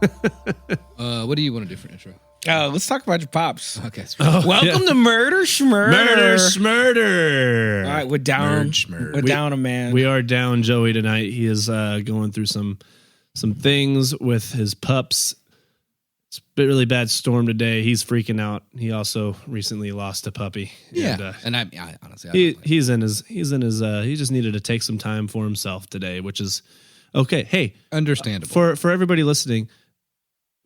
What do you want to do for intro? Let's talk about your pops. Okay. Welcome to Murder Schmurder. Murder Schmurder. All right, we're down. We're down a man. We are down Joey tonight. He is going through some things with his pups. It's a really bad storm today. He's freaking out. He also recently lost a puppy. Yeah, and I honestly, he just needed to take some time for himself today, which is okay. Hey, understandable for everybody listening.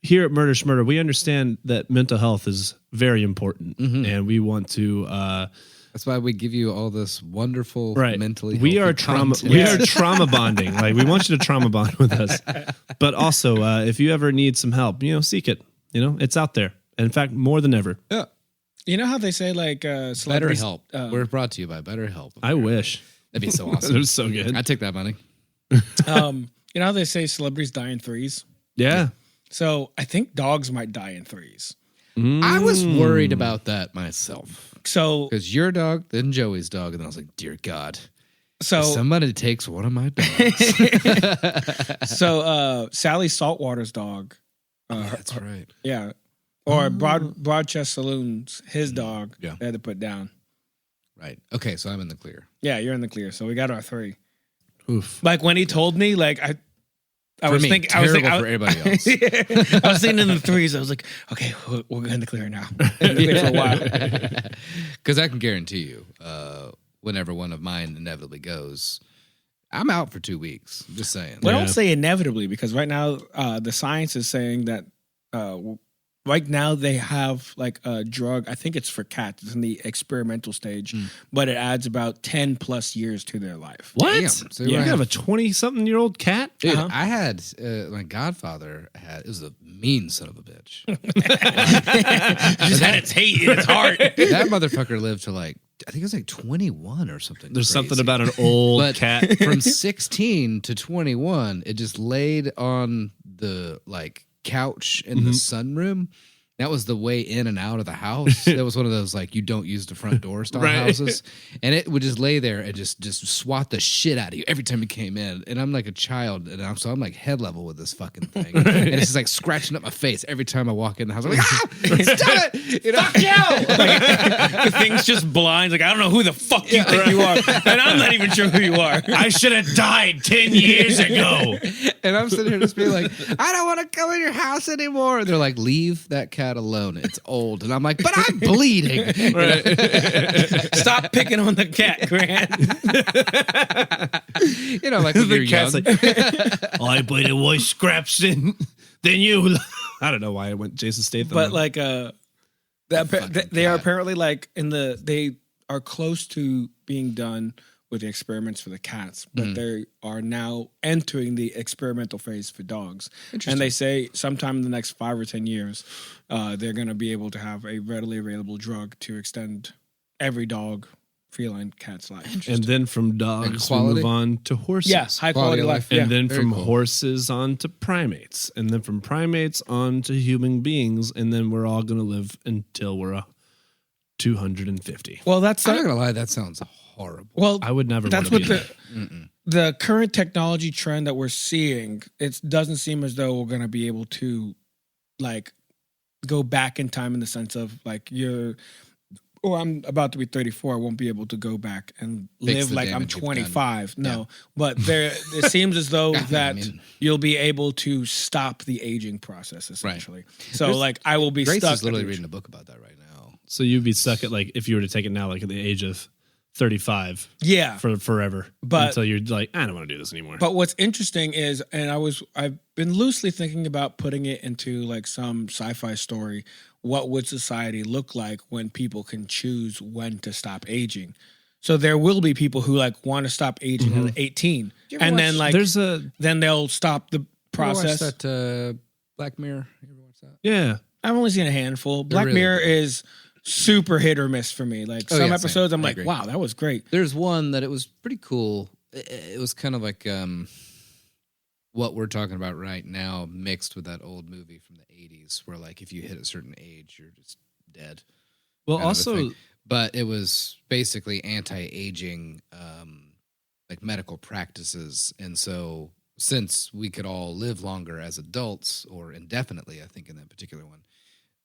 Here at Murder Schmurder, we understand that mental health is very important, and we want to. That's why we give you all this wonderful mentally. We are trauma. content. We are trauma bonding. Like we want you to trauma bond with us, but also if you ever need some help, seek it. It's out there. In fact, more than ever. Yeah. You know how they say like celebrities. BetterHelp. We're brought to you by BetterHelp. I wish That'd be so awesome. it was so good. I'd take that money. You know how they say celebrities die in threes. Yeah. So I think dogs might die in threes. I was worried about that myself. So Because your dog, then Joey's dog, and then I was like, dear God. so Somebody takes one of my dogs. so Sally Saltwater's dog. That's right. Yeah. Or Broadchest Saloon's his dog. Yeah. They had to put down. Right. Okay, so I'm in the clear. Yeah, you're in the clear. So we got our three. Oof. Like when he told me, like I For was me, thinking, terrible for everybody else. I was thinking in the threes. I was like, okay, we're in the clear now. In the clear for a while. Because I can guarantee you, whenever one of mine inevitably goes, I'm out for 2 weeks. Just saying. Well, don't say inevitably because right now the science is saying that right now they have like a drug. I think it's for cats. It's in the experimental stage, but it adds about 10 plus years to their life. What? Damn. So You I have a 20-something-year-old cat? Dude, I had my godfather it was a mean son of a bitch. Just had its hate in its heart. That motherfucker lived to like, I think it was like 21 or something. There's crazy. something about an old cat. From 16 to 21, it just laid on the like couch in the sunroom. That was the way in and out of the house. That was one of those like you don't use the front door style houses, and it would just lay there and just swat the shit out of you every time you came in. And I'm like a child, and I'm like head level with this fucking thing, and it's just like scratching up my face every time I walk in the house. I'm like, stop it! Fuck you! The thing's just blind. Like I don't know who the fuck you think you are, and I'm not even sure who you are. I should have died 10 years ago. And I'm sitting here just being like, I don't want to come in your house anymore. And they're like, leave that cat alone. It's old. And I'm like, but I'm bleeding. Stop picking on the cat, Grant. Like when you're cat's young. like, I played way scraps than you. I don't know why I went Jason Statham. But like they are apparently like they are close to being done with the experiments for the cats, but they are now entering the experimental phase for dogs. And they say sometime in the next 5 or 10 years, they're going to be able to have a readily available drug to extend every dog, feline, cat's life. and then from dogs, we quality? move on to horses. Yeah, high quality life. And Yeah. then Very from cool. horses on to primates. And then from primates on to human beings. And then we're all going to live until we're 250. Well, that's I'm not going to lie, that sounds horrible. well. I would never That's want to what be the current technology trend that we're seeing. It doesn't seem as though we're going to be able to like go back in time in the sense of like I'm about to be 34. I won't be able to go back and Fix live the like I'm damage you've 25. done. No, but it seems as though that mean- you'll be able to stop the aging process essentially. So like I will be Grace stuck. is literally at the- reading a book about that right now. So you'd be stuck at like, if you were to take it now, like at the age of 35 Yeah. for forever. But- until you're like, I don't want to do this anymore. But what's interesting is, and I've been loosely thinking about putting it into like some sci-fi story. What would society look like when people can choose when to stop aging? So there will be people who like want to stop aging at 18, and then like then they'll stop the process. You ever watch that Black Mirror? You ever watch that? yeah. I've only seen a handful. Black really Mirror good. is super hit or miss for me. Like Oh, some yeah, episodes, same. I'm I like, agree. wow, that was great. There's one that it was pretty cool. It was kind of like what we're talking about right now mixed with that old movie from the 80s where like if you hit a certain age, you're just dead. Well, kind of a also, thing. But it was basically anti-aging like medical practices. And so since we could all live longer as adults or indefinitely, I think in that particular one,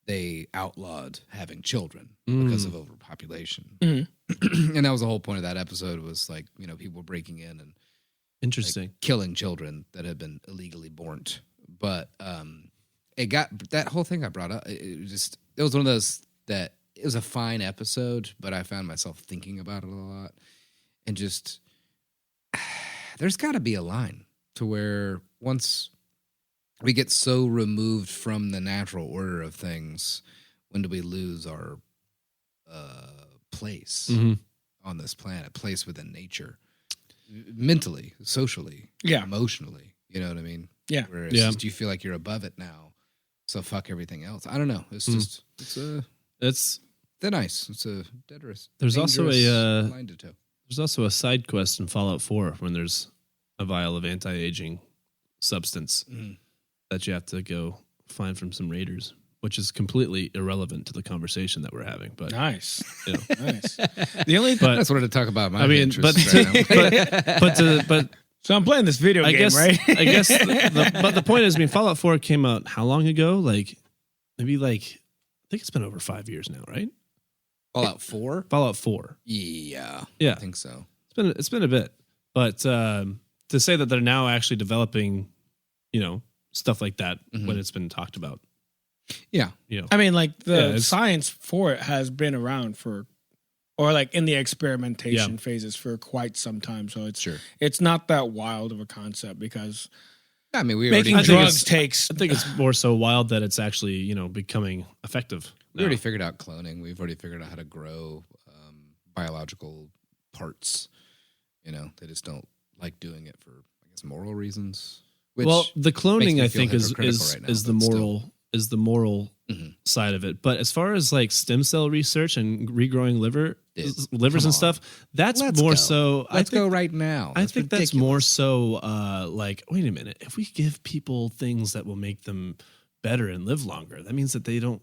they outlawed having children because of overpopulation. And that was the whole point of that episode was like, you know, people breaking in and Interesting. killing children that had been illegally born. But it got that whole thing I brought up. It was one of those that it was a fine episode, but I found myself thinking about it a lot. And just there's got to be a line to where once we get so removed from the natural order of things, when do we lose our place on this planet, place within nature, mentally, socially, emotionally? You know what I mean? Yeah. Where it's just, you feel like you're above it now, so fuck everything else. I don't know. It's just it's thin ice. It's a There's also a line to toe. There's also a side quest in Fallout 4 when there's a vial of anti-aging substance that you have to go find from some raiders, which is completely irrelevant to the conversation that we're having. But nice, you know. nice. The only I just wanted to talk about my interests but so I'm playing this video game, right? I guess but the point is, I mean, Fallout 4 came out how long ago? Like maybe I think it's been over 5 years now, right? Fallout 4? Fallout 4. Yeah. Yeah. I think so. It's been a bit. But to say that they're now actually developing, you know, stuff like that when it's been talked about. Yeah. You know. I mean, like the science for it has been around or like in the experimentation phases for quite some time. So it's not that wild of a concept because I mean, making drugs takes. I think it's more so wild that it's actually, you know, becoming effective. We already figured out cloning. We've already figured out how to grow biological parts. You know, they just don't like doing it for, I guess, moral reasons. Well, the cloning, I think, is the moral side of it. But as far as like stem cell research and regrowing livers and stuff, that's more so. Let's go right now. I think that's more so like, wait a minute. If we give people things that will make them better and live longer, that means that they don't,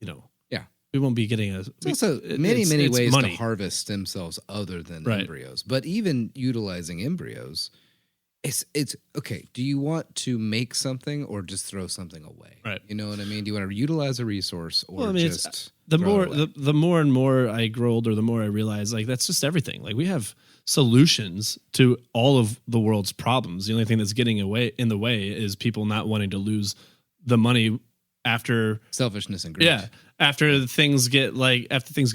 you know. Yeah. We won't be getting There's also many ways to harvest stem cells other than embryos. But even utilizing embryos, it's okay. Do you want to make something or just throw something away? Right. You know what I mean? Do you want to utilize a resource or just the more and more I grow older, the more I realize like that's just everything. Like we have solutions to all of the world's problems. The only thing that's getting in the way is people not wanting to lose the money after selfishness and greed. Yeah. After things get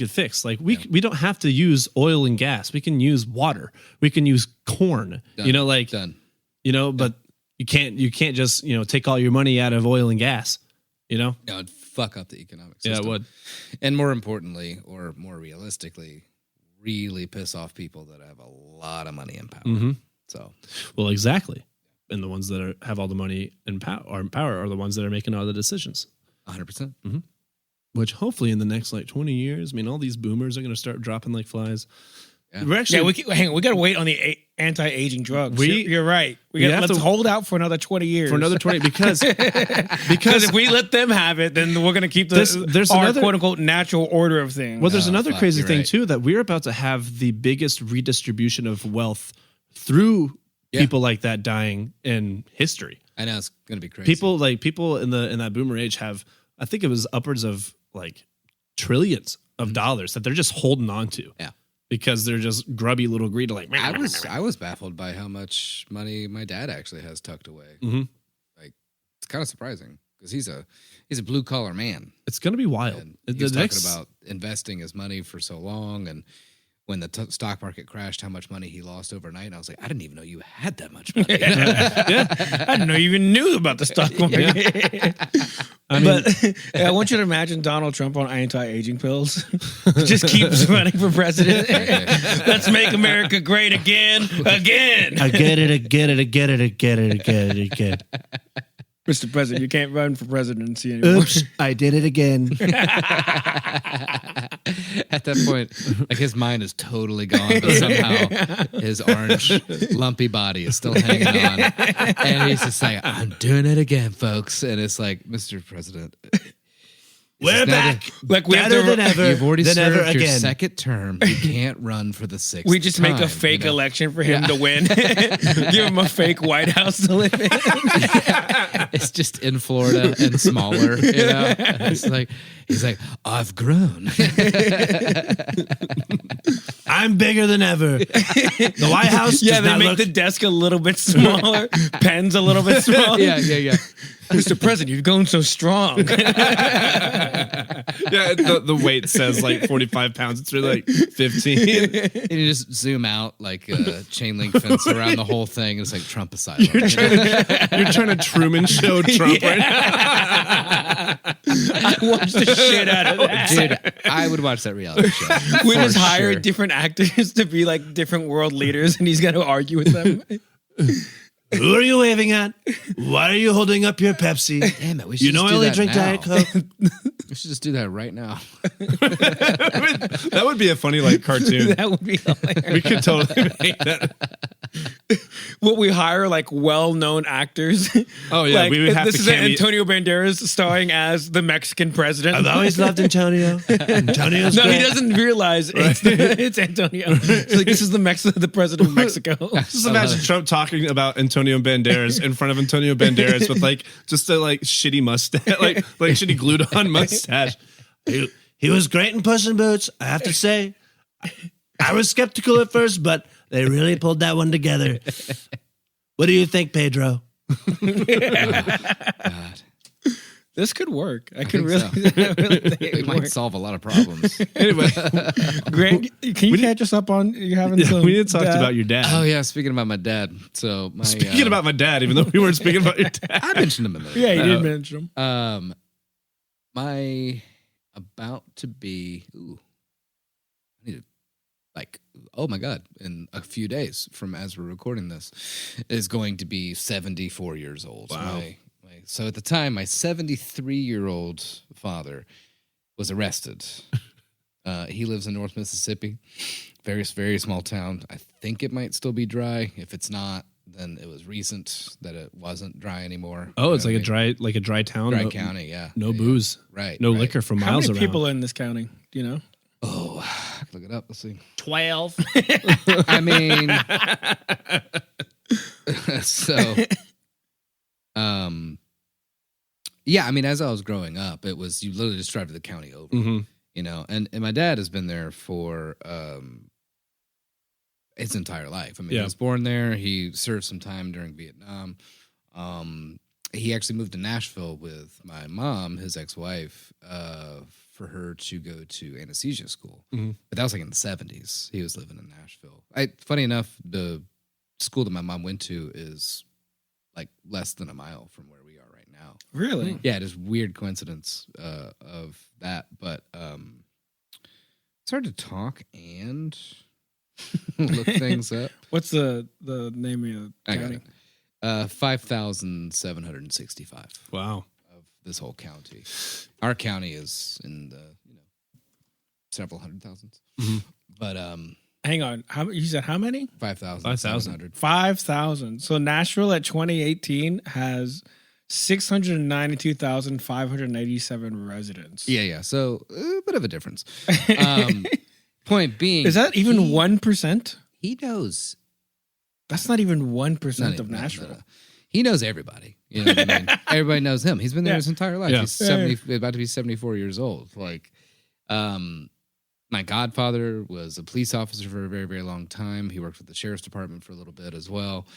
fixed, like we don't have to use oil and gas. We can use water. We can use corn. Done. You know, like done. You know, but you can't just, you know, take all your money out of oil and gas. You know, no, it'd fuck up the economic system. Yeah, it would. And more importantly, or more realistically, really piss off people that have a lot of money and power. So, well, exactly. And the ones that have all the money and power are the ones that are making all the decisions. 100%. Which hopefully in the next like 20 years, I mean, all these boomers are going to start dropping like flies. Yeah. We got to wait on the anti-aging drugs. You're right. Let's hold out for another 20 years. For another 20, because if we let them have it, then we're going to keep our quote unquote natural order of things. Well, there's another crazy thing too, that we're about to have the biggest redistribution of wealth through people like that dying in history. I know, it's going to be crazy. People in that boomer age have, I think it was upwards of like trillions of dollars that they're just holding on to. Yeah. Because they're just grubby little greed. Like I was baffled by how much money my dad actually has tucked away. Like it's kind of surprising because he's a blue collar man. It's going to be wild. And he was talking about investing his money for so long, and when the stock market crashed, how much money he lost overnight. And I was like, I didn't even know you had that much money. I didn't know you even knew about the stock market. I want you to imagine Donald Trump on anti-aging pills. Just keeps running for president. Let's make America great again. I get it. Mr. President, you can't run for presidency anymore. Oops, I did it again. At that point, like his mind is totally gone, but somehow his orange, lumpy body is still hanging on. And he's just like, I'm doing it again, folks. And it's like, Mr. President, We're back. Like we better than ever. You've already than served ever your again. second term. You can't run for the sixth. We just make a time, fake you know? election for him to win. Give him a fake White House to live in. It's just in Florida and smaller. You know, it's like he's like, I've grown. I'm bigger than ever. The White House. Yeah, does they not make look- the desk a little bit smaller, pens a little bit smaller. yeah. Mr. President, you've grown so strong. Yeah, the weight says like 45 pounds. It's really like 15. And you just zoom out like a chain link fence around the whole thing. It's like Trump asylum. You're trying to Truman Show Trump right now. I watched the shit out of that. Dude, I would watch that reality show. We for just hire sure. different actors to be like different world leaders, and he's got to argue with them. Who are you waving at? Why are you holding up your Pepsi? Damn it, we should You know just I do only that drink now. Diet Coke. We should just do that right now. That would be a funny like cartoon. That would be hilarious. We could totally make that. What we hire like well-known actors. Oh, yeah, Like, we would have this to is cameo- Antonio Banderas starring as the Mexican president. I've always loved Antonio. Antonio's No, great. he doesn't realize it's Antonio. It's like this is the president of Mexico. Just imagine Trump talking about Antonio Banderas in front of Antonio Banderas with like just a like shitty mustache, like shitty glued on mustache. He was great in Puss in Boots. I have to say, I was skeptical at first, but they really pulled that one together. What do you think, Pedro? God. This could work. I think could really, so. really think It it might would work. solve a lot of problems. Anyway, Grant, can you catch us up on you having some? we had talked dad- about your dad. Oh yeah, speaking about my dad. So my Speaking about my dad, even though we weren't speaking about your dad. I mentioned him in there. Yeah, you did mention him. My about to be. Ooh, I need to like. Oh my god! In a few days from as we're recording this, is going to be 74 years old. Wow. So at the time, my 73-year-old father was arrested. He lives in North Mississippi, very small town. I think it might still be dry. If it's not, then it was recent that it wasn't dry anymore. Oh, it's You like know a dry town. dry no, county. Yeah, No Yeah, booze. right? No right. liquor for How miles many around. people in this county? Do you know? Oh, I can look it up. Let's see. 12. I mean, so, yeah. I mean, as I was growing up, it was you literally just drive to the county over, Mhm. you know. And my dad has been there for his entire life. I mean, Yeah. he was born there. He served some time during Vietnam. He actually moved to Nashville with my mom, his ex-wife, for her to go to anesthesia school. Mhm. But that was like in the 70s. He was living in Nashville. Funny enough, the school that my mom went to is like less than a mile from where we are right now. Really? Yeah, it is weird coincidence of that, but it's hard to talk and look things up. What's the name of the I got county? it. 5,765 Wow. of this whole county. Our county is in the several hundred thousands, Mhm. but Hang on. You said how many? 5,700. 5,000. So Nashville at 2018 has 692,587 residents. Yeah. So a bit of a difference. Point being, Is that even 1%? he knows? That's not even 1% of No. Nashville. He knows everybody. You know what I mean? Everybody knows him. He's been there Yeah. his entire life. Yeah. He's about to be 74 years old. Like, my godfather was a police officer for a very, very long time. He worked with the sheriff's department for a little bit as well.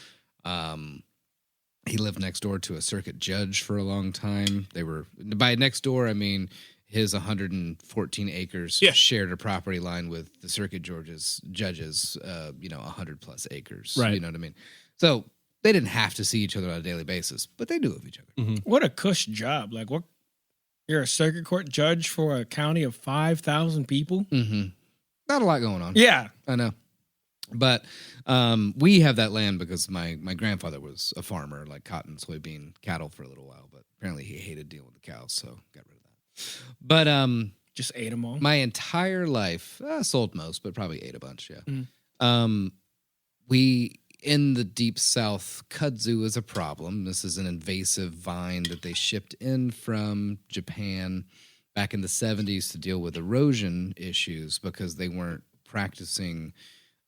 He lived next door to a circuit judge for a long time. They were, by next door, I mean his 114 acres Yeah. shared a property line with the circuit judges, 100 plus acres. Right. You know what I mean? So they didn't have to see each other on a daily basis, but they knew of each other. What a cush job. Like, what? You're a circuit court judge for a county of 5,000 people? Mm-hmm. Not a lot going on. Yeah. I know. But we have that land because my grandfather was a farmer, like cotton, soybean, cattle for a little while. But apparently he hated dealing with the cows, so got rid of that. But Just ate them all. my entire life, sold most, but probably ate a bunch, yeah. Mm. We, in the deep south, kudzu is a problem. This is an invasive vine that they shipped in from Japan. back in the 70s to deal with erosion issues because they weren't practicing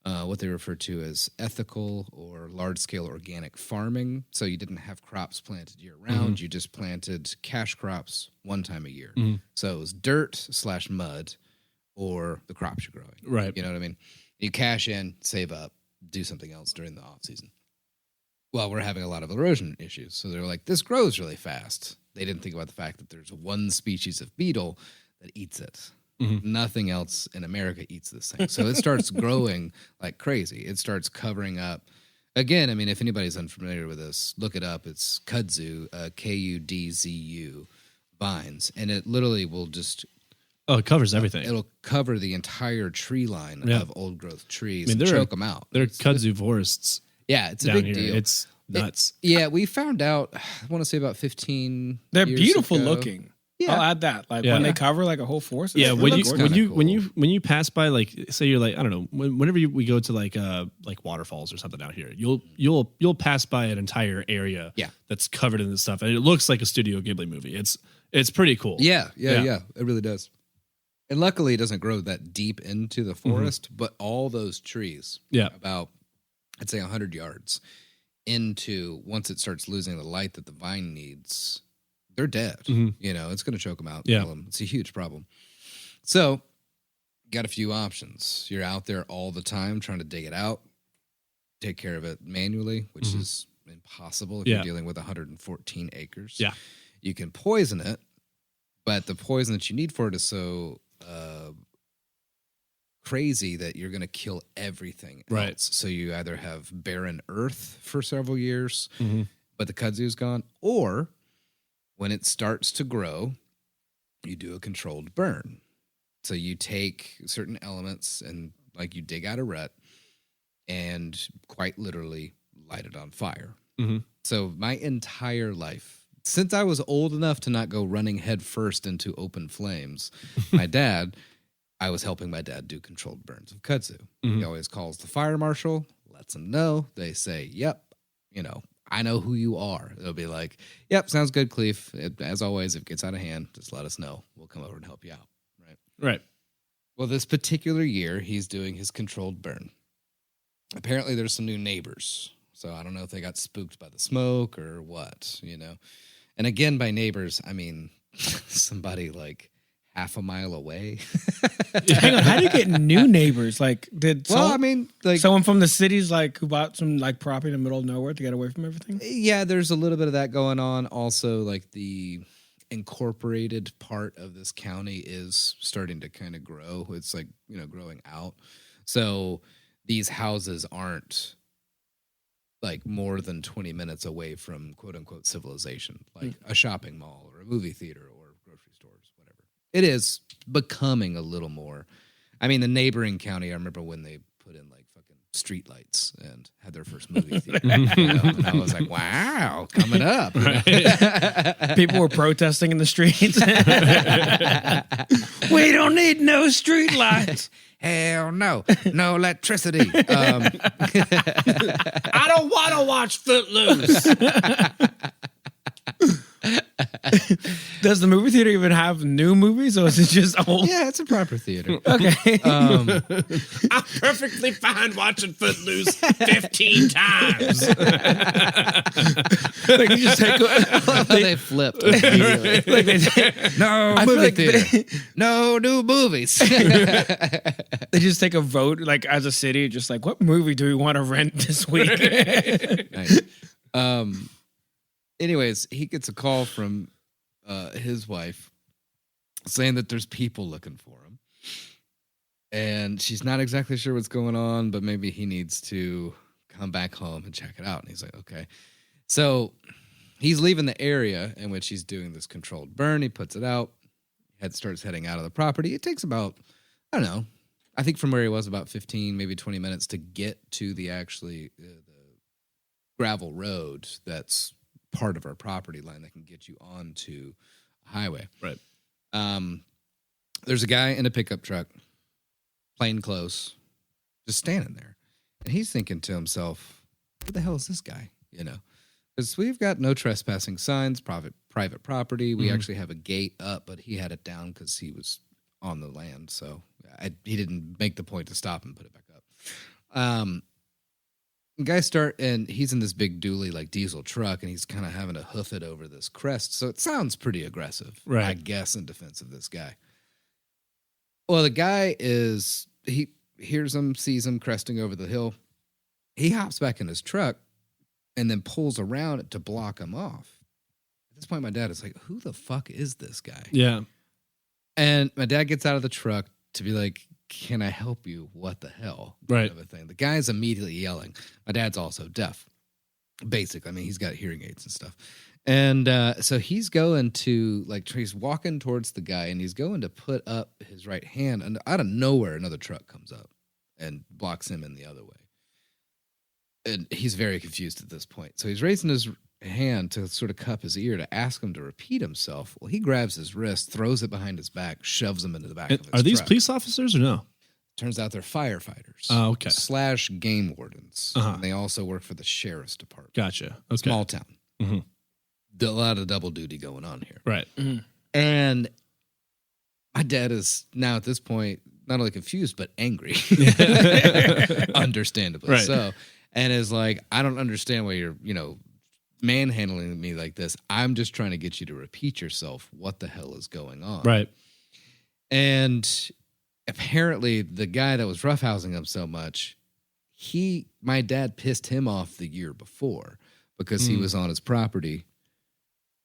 what they refer to as ethical or large-scale organic farming. So you didn't have crops planted year-round. You just planted cash crops one time a year. So it was dirt/mud or the crops you're growing. Right. You know what I mean? You cash in, save up, do something else during the off-season. Well, we're having a lot of erosion issues. So they're like, this grows really fast. They didn't think about the fact that there's one species of beetle that eats it. Nothing else in America eats this thing. So it starts growing like crazy. It starts covering up. Again, I mean, if anybody's unfamiliar with this, look it up. It's kudzu, Kudzu vines. And it literally will just... Oh, it covers everything. It'll cover the entire tree line of old growth trees and choke them out. They're kudzu forests. Yeah, it's a down big here. deal. It's nuts. We found out, I want to say about 15 They're years beautiful ago. looking. Yeah. I'll add that. Like when they cover like a whole forest. Yeah, when cool. you pass by, like, say you're like, I don't know, whenever we go to like waterfalls or something out here, you'll pass by an entire area that's covered in this stuff, and it looks like a Studio Ghibli movie. It's pretty cool. Yeah, it really does. And luckily, it doesn't grow that deep into the forest, but all those trees, about, I'd say 100 yards into, once it starts losing the light that the vine needs, they're dead. You know, it's going to choke them out. Kill them. It's a huge problem. So, got a few options. You're out there all the time trying to dig it out, take care of it manually, which is impossible if you're dealing with 114 acres. Yeah. You can poison it, but the poison that you need for it is so crazy that you're going to kill everything else. So you either have barren earth for several years, but the kudzu's gone, or when it starts to grow, you do a controlled burn. So you take certain elements and like you dig out a rut and quite literally light it on fire. So my entire life, since I was old enough to not go running head first into open flames, I was helping my dad do controlled burns of kudzu. He always calls the fire marshal, lets them know. They say, yep, you know, I know who you are. It'll be like, yep, sounds good, Cleve. As always, if it gets out of hand, just let us know. We'll come over and help you out. Right. Well, this particular year, he's doing his controlled burn. Apparently, there's some new neighbors. So I don't know if they got spooked by the smoke or what, you know. And again, by neighbors, I mean somebody like half a mile away. Hang on, how do you get new neighbors? Like, someone from the cities like who bought some like property in the middle of nowhere to get away from everything? Yeah, there's a little bit of that going on. Also, like the incorporated part of this county is starting to kind of grow. It's like, you know, growing out. So these houses aren't like more than 20 minutes away from quote unquote civilization, like a shopping mall or a movie theater or grocery stores, whatever. It is becoming a little more. I mean, the neighboring county, I remember when they put in like fucking street lights and had their first movie theater. You know? And I was like, wow, coming up. People were protesting in the streets. We don't need no street lights. Hell no. No electricity. I don't want to watch Footloose. Does the movie theater even have new movies, or is it just old? Yeah, it's a proper theater. Okay. I'm perfectly fine watching Footloose 15 times. Like you just take they flipped immediately. like they No movie theater. No new movies. They just take a vote, like as a city, just like what movie do we want to rent this week? Nice. Anyways, he gets a call from his wife saying that there's people looking for him. And she's not exactly sure what's going on, but maybe he needs to come back home and check it out. And he's like, okay. So he's leaving the area in which he's doing this controlled burn. He puts it out. Starts heading out of the property. It takes about, I don't know, I think from where he was about 15, maybe 20 minutes to get to the actually the gravel road that's part of our property line that can get you onto a highway. Right. There's a guy in a pickup truck, plain clothes, just standing there. And he's thinking to himself, who the hell is this guy? You know, Because we've got no trespassing signs, private property. We Mhm. actually have a gate up, but he had it down because he was on the land. So he didn't make the point to stop and put it back up. Guys and he's in this big dually like diesel truck, and he's kind of having to hoof it over this crest. So it sounds pretty aggressive, Right. I guess, in defense of this guy. Well, the guy he hears him, sees him cresting over the hill. He hops back in his truck and then pulls around it to block him off. At this point, my dad is like, who the fuck is this guy? Yeah. And my dad gets out of the truck to be like, can I help you? What the hell? Right. Kind of a thing. The guy's immediately yelling. My dad's also deaf. Basically, I mean, he's got hearing aids and stuff. And so he's going to, like, he's walking towards the guy, and he's going to put up his right hand. And out of nowhere, another truck comes up and blocks him in the other way. And he's very confused at this point. So he's raising his hand to sort of cup his ear to ask him to repeat himself. Well, he grabs his wrist, throws it behind his back, shoves him into the back of his Are these truck. police officers or no? Turns out they're firefighters. Oh, okay. / game wardens. And they also work for the sheriff's department. Gotcha. Okay. Small town. Mhm. A lot of double duty going on here. Right. And my dad is now at this point not only confused, but angry. Understandably Right. so. And is like, I don't understand why you're, manhandling me like this. I'm just trying to get you to repeat yourself. What the hell is going on? Right. And apparently the guy that was roughhousing him so much, my dad pissed him off the year before because he was on his property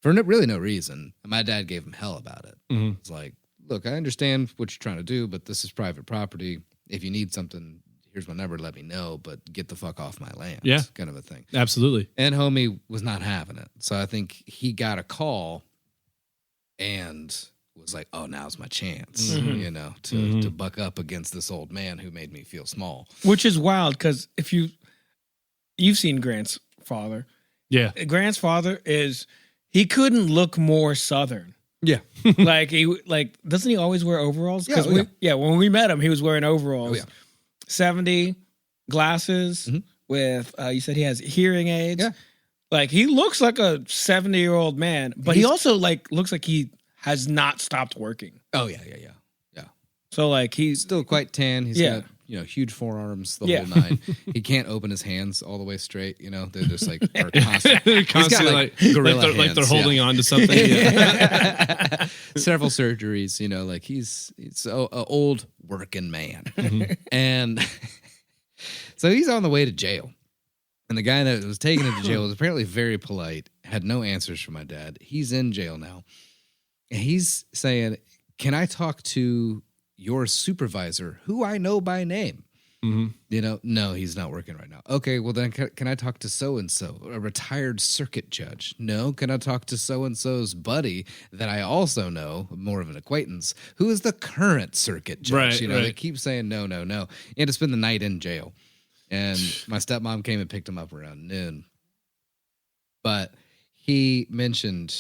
for really no reason. And my dad gave him hell about it. Mhm. It's like, look, I understand what you're trying to do, but this is private property. If you need something, here's my number, let me know, but get the fuck off my land. Yeah. Kind of a thing. Absolutely. And homie was not having it. So I think he got a call and was like, oh, now's my chance, to buck up against this old man who made me feel small. Which is wild because if you've seen Grant's father. Yeah. Grant's father he couldn't look more Southern. Yeah. Doesn't he always wear overalls? Yeah, oh, yeah. When we met him, he was wearing overalls. Oh, yeah. 70, glasses with, you said he has hearing aids. Yeah. Like, he looks like a 70-year-old man, but he also, looks like he has not stopped working. Oh, yeah. So, he's Still quite tan. He's got, huge forearms, the whole nine. He can't open his hands all the way straight, They're just are constant. Constantly like gorilla like they're hands, holding on to something. Yeah. Several surgeries, he's an old working man. And so he's on the way to jail. And the guy that was taking him to jail was apparently very polite, had no answers for my dad. He's in jail now. And he's saying, can I talk to your supervisor, who I know by name? No, he's not working right now. Okay, well then can I talk to so-and-so, a retired circuit judge? No, can I talk to so-and-so's buddy that I also know, more of an acquaintance, who is the current circuit judge? Right, They keep saying no. He had to spend the night in jail. And my stepmom came and picked him up around noon. But he mentioned,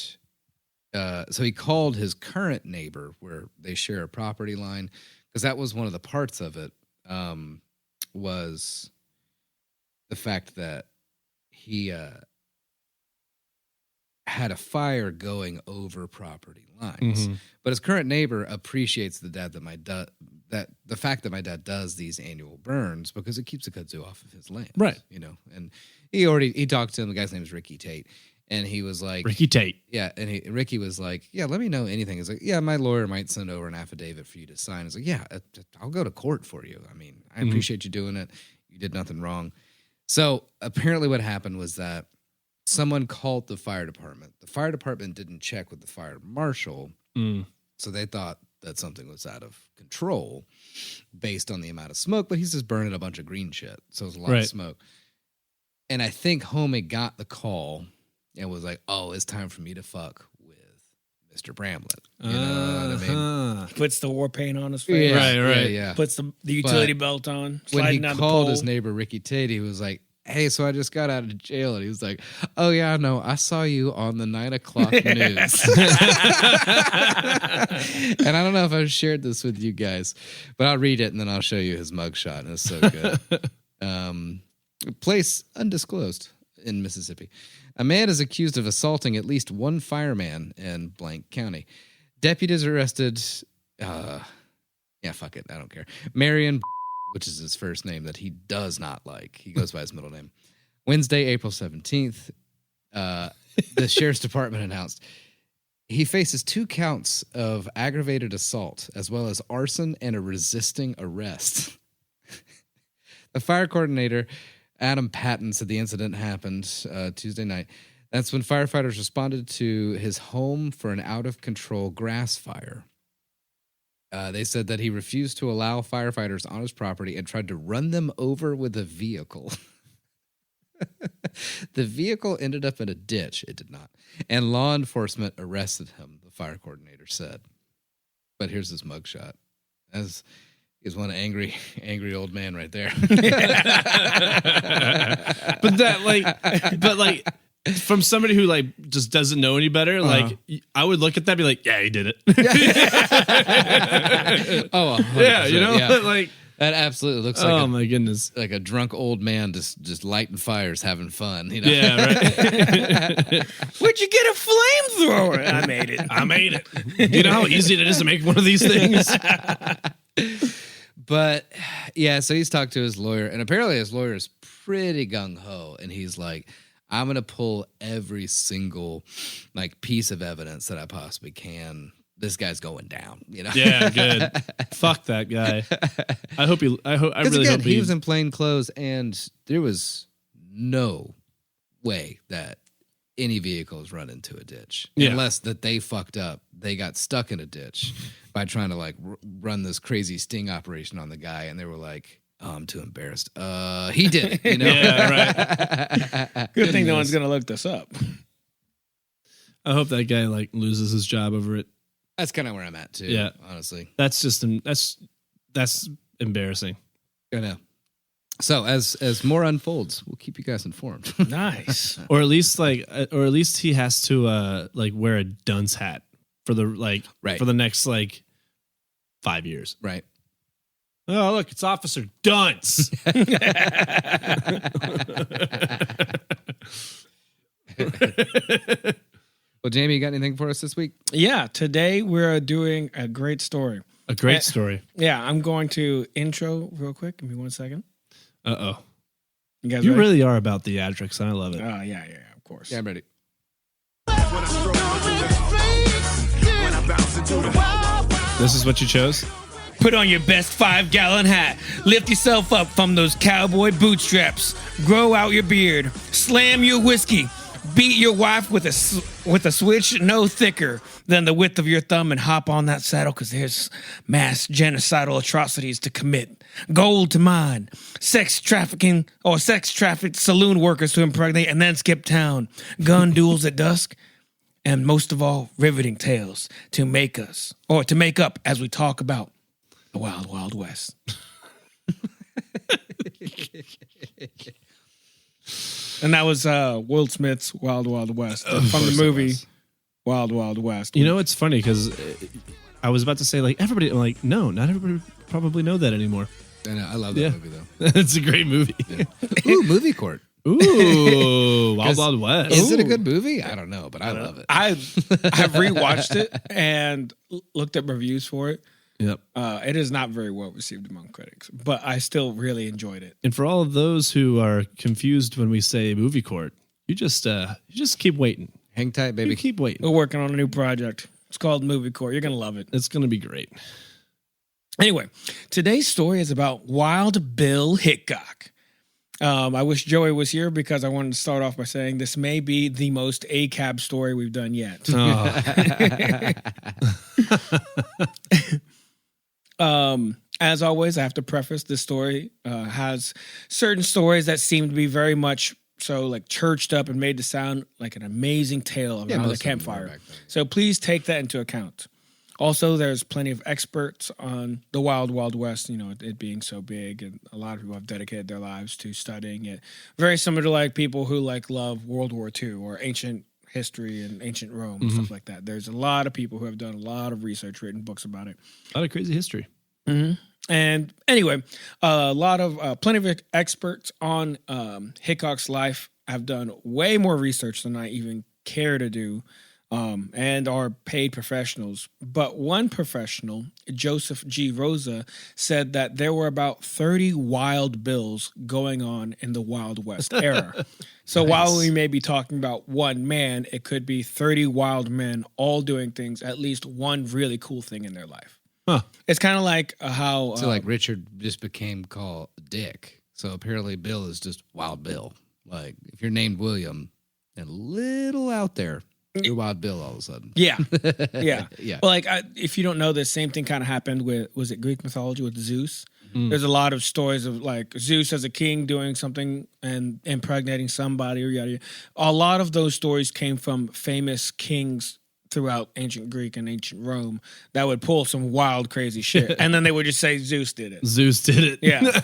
so he called his current neighbor where they share a property line, because that was one of the parts of it, was the fact that he had a fire going over property lines. But his current neighbor appreciates the fact that my dad does these annual burns because it keeps the kudzu off of his land. Right. And he talked to him. The guy's name is Ricky Tate. And he was like, Ricky Tate. Yeah. And Ricky was like, yeah, let me know anything. He's like, yeah, my lawyer might send over an affidavit for you to sign. He's like, yeah, I'll go to court for you. I mean, I appreciate you doing it. You did nothing wrong. So apparently what happened was that someone called the fire department. The fire department didn't check with the fire marshal. So they thought that something was out of control based on the amount of smoke, but he's just burning a bunch of green shit. So it's a lot of smoke. And I think homie got the call and was like, oh, it's time for me to fuck with Mr. Bramlett. You know what I mean? puts the war paint on his face. Right. Yeah. Puts the utility belt on. When he Sliding down called the his pole. neighbor Ricky Tate, he was like, hey, so I just got out of jail. And he was like, oh, yeah, I know. I saw you on the 9 o'clock news. And I don't know if I've shared this with you guys, but I'll read it and then I'll show you his mugshot. And it's so good. Place undisclosed in Mississippi. A man is accused of assaulting at least one fireman in blank county. Deputies arrested, fuck it, I don't care. Marion, which is his first name that he does not like. He goes by his middle name. Wednesday, April 17th, the sheriff's department announced he faces 2 counts of aggravated assault, as well as arson and a resisting arrest. The fire coordinator, Adam Patton, said the incident happened Tuesday night. That's when firefighters responded to his home for an out-of-control grass fire. They said that he refused to allow firefighters on his property and tried to run them over with a vehicle. The vehicle ended up in a ditch. It did not. And law enforcement arrested him, the fire coordinator said. But here's his mugshot. He's one angry old man right there. but from somebody who like just doesn't know any better, like I would look at that and be like, yeah, he did it. Oh, yeah, you know, yeah. like that absolutely looks like oh my goodness, like a drunk old man just lighting fires, having fun. You know? Yeah, right. Where'd you get a flamethrower? I made it. You know how easy it is to make one of these things. But yeah, so he's talked to his lawyer, and apparently his lawyer is pretty gung ho, and he's like, I'm gonna pull every single like piece of evidence that I possibly can. This guy's going down, you know. Yeah, good. Fuck that guy. I really hope he was in plain clothes, and there was no way that any vehicles run into a ditch unless that they fucked up. They got stuck in a ditch by trying to like run this crazy sting operation on the guy, and they were like, "Oh, I'm too embarrassed." He did it, you know. Yeah, right. Good thing no one's gonna look this up. I hope that guy like loses his job over it. That's kind of where I'm at too. Yeah, honestly, that's just that's embarrassing. I know. So as more unfolds, we'll keep you guys informed. Nice. Or at least he has to like wear a dunce hat for the for the next 5 years. Right. Oh, look, it's Officer Dunce. Well, Jamie, you got anything for us this week? Yeah, today we're doing a great story. A great story. Yeah, I'm going to intro real quick. Give me 1 second. Uh-oh. You guys You ready? really are about theatrics, and I love it. Yeah, of course. Yeah, I'm ready. This is what you chose? Put on your best 5-gallon hat. Lift yourself up from those cowboy bootstraps. Grow out your beard. Slam your whiskey. Beat your wife with a switch no thicker than the width of your thumb and hop on that saddle because there's mass genocidal atrocities to commit. Gold to mine. Sex trafficked saloon workers to impregnate and then skip town. Gun duels at dusk. And most of all, riveting tales to make up as we talk about the Wild Wild West. And that was Will Smith's Wild Wild West from the movie Wild Wild West. You know, it's funny because I was about to say everybody. I'm like, no, not everybody probably know that anymore. I know. I love that movie though. It's a great movie. Yeah. Ooh, Movie Court. Ooh, Wild Wild West. Is it a good movie? I don't know, but I love it. I've rewatched it and looked up reviews for it. Yep. It is not very well received among critics, but I still really enjoyed it. And for all of those who are confused when we say movie court, you just keep waiting. Hang tight, baby. You keep waiting. We're working on a new project. It's called Movie Court. You're gonna love it. It's gonna be great. Anyway, today's story is about Wild Bill Hickok. I wish Joey was here because I wanted to start off by saying this may be the most ACAB story we've done yet. As always, I have to preface this story has certain stories that seem to be very much so churched up and made to sound like an amazing tale around the campfire. So please take that into account. Also, there's plenty of experts on the Wild Wild West, it being so big, and a lot of people have dedicated their lives to studying it. Very similar to people who love World War II or ancient history and ancient Rome and stuff like that. There's a lot of people who have done a lot of research, written books about it. A lot of crazy history. Mm-hmm. And anyway, plenty of experts on Hickok's life have done way more research than I even care to do, and are paid professionals. But one professional, Joseph G. Rosa, said that there were about 30 wild bills going on in the Wild West era. So while we may be talking about one man, it could be 30 wild men all doing things, at least one really cool thing in their life. Huh. It's kind of like how... So like Richard just became called Dick. So apparently Bill is just Wild Bill. Like if you're named William and a little out there, you're Wild Bill all of a sudden. Yeah. Yeah. Yeah. Well, like, if you don't know, the same thing kind of happened with, was it Greek mythology with Zeus? There's a lot of stories of like Zeus as a king doing something and impregnating somebody or yada yada. A lot of those stories came from famous kings throughout ancient Greek and ancient Rome that would pull some wild, crazy shit. And then they would just say Zeus did it. Zeus did it. Yeah.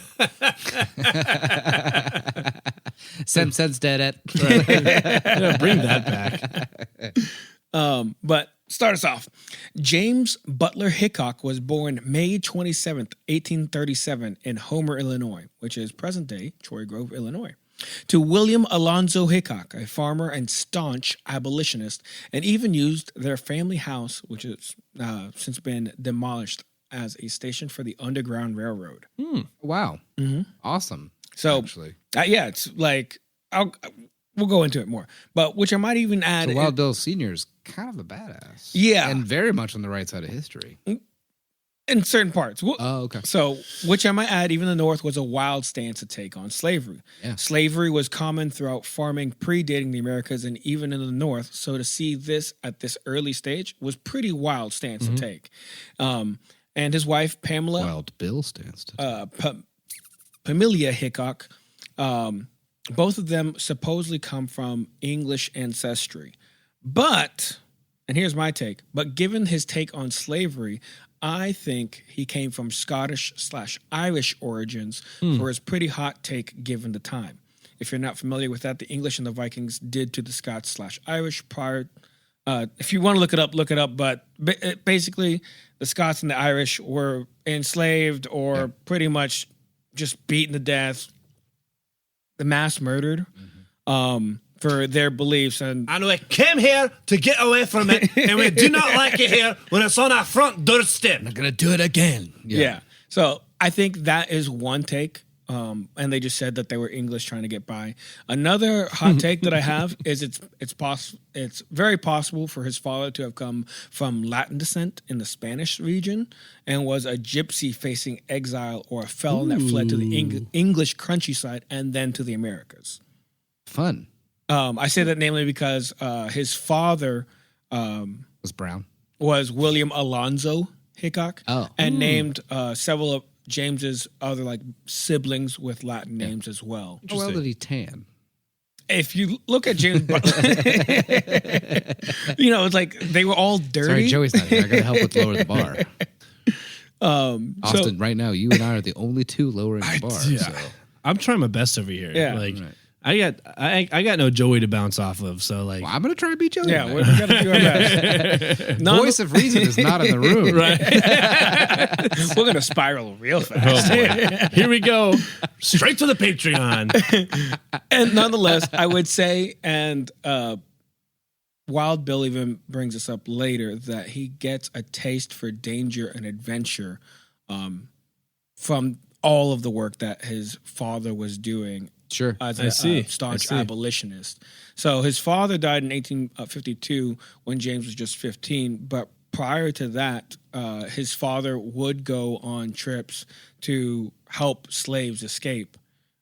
Simpsons did it. Yeah, bring that back. But start us off. James Butler Hickok was born May 27th, 1837 in Homer, Illinois, which is present-day Troy Grove, Illinois, to William Alonzo Hickok, a farmer and staunch abolitionist, and even used their family house, which has since been demolished, as a station for the Underground Railroad. Wow. Awesome. So, Actually. yeah, it's like, we'll go into it more. But which I might even add... So Wild Bill Sr. is kind of a badass. Yeah. And very much on the right side of history. in certain parts. Oh, okay. So, which I might add, even the North was a wild stance to take on slavery. Yeah. Slavery was common throughout farming predating the Americas and even in the North. So to see this at this early stage was pretty wild stance to take. And his wife, Pamela... Wild Bill stance to take. Pamelia Hickok, both of them supposedly come from English ancestry. But, and here's my take, but given his take on slavery, I think he came from Scottish/Irish origins for his pretty hot take given the time. If you're not familiar with that, the English and the Vikings did to the Scots/Irish prior. If you want to look it up, but basically the Scots and the Irish were enslaved or pretty much just beaten to death, the mass murdered for their beliefs. And we came here to get away from it, and we do not like it here when it's on our front doorstep. I'm going to do it again. Yeah. So I think that is one take. And they just said that they were English trying to get by. Another hot take that I have is it's very possible for his father to have come from Latin descent in the Spanish region and was a gypsy facing exile or a felon that fled to the English countryside and then to the Americas. Fun. I say that namely because his father Was brown. was William Alonzo Hickok and named several of James's other like siblings with Latin names as well. How well did he tan? If you look at James Butler, it's like they were all dirty. Sorry, Joey's not here. I got to help with lower the bar. Austin, right now, you and I are the only two lowering the bar. Yeah. So. I'm trying my best over here. Yeah. Like, Right. I got no Joey to bounce off of. So like, Well, I'm going to try to beat Joey. Yeah, tonight. we got to do our best. Voice of reason is not in the room. right? We're gonna spiral real fast. Oh boy. Here we go. Straight to the Patreon. And nonetheless, I would say, and Wild Bill even brings us up later, that he gets a taste for danger and adventure from all of the work that his father was doing Sure. as I a see. staunch I see. abolitionist. So his father died in 1852 when James was just 15, but prior to that, his father would go on trips to help slaves escape.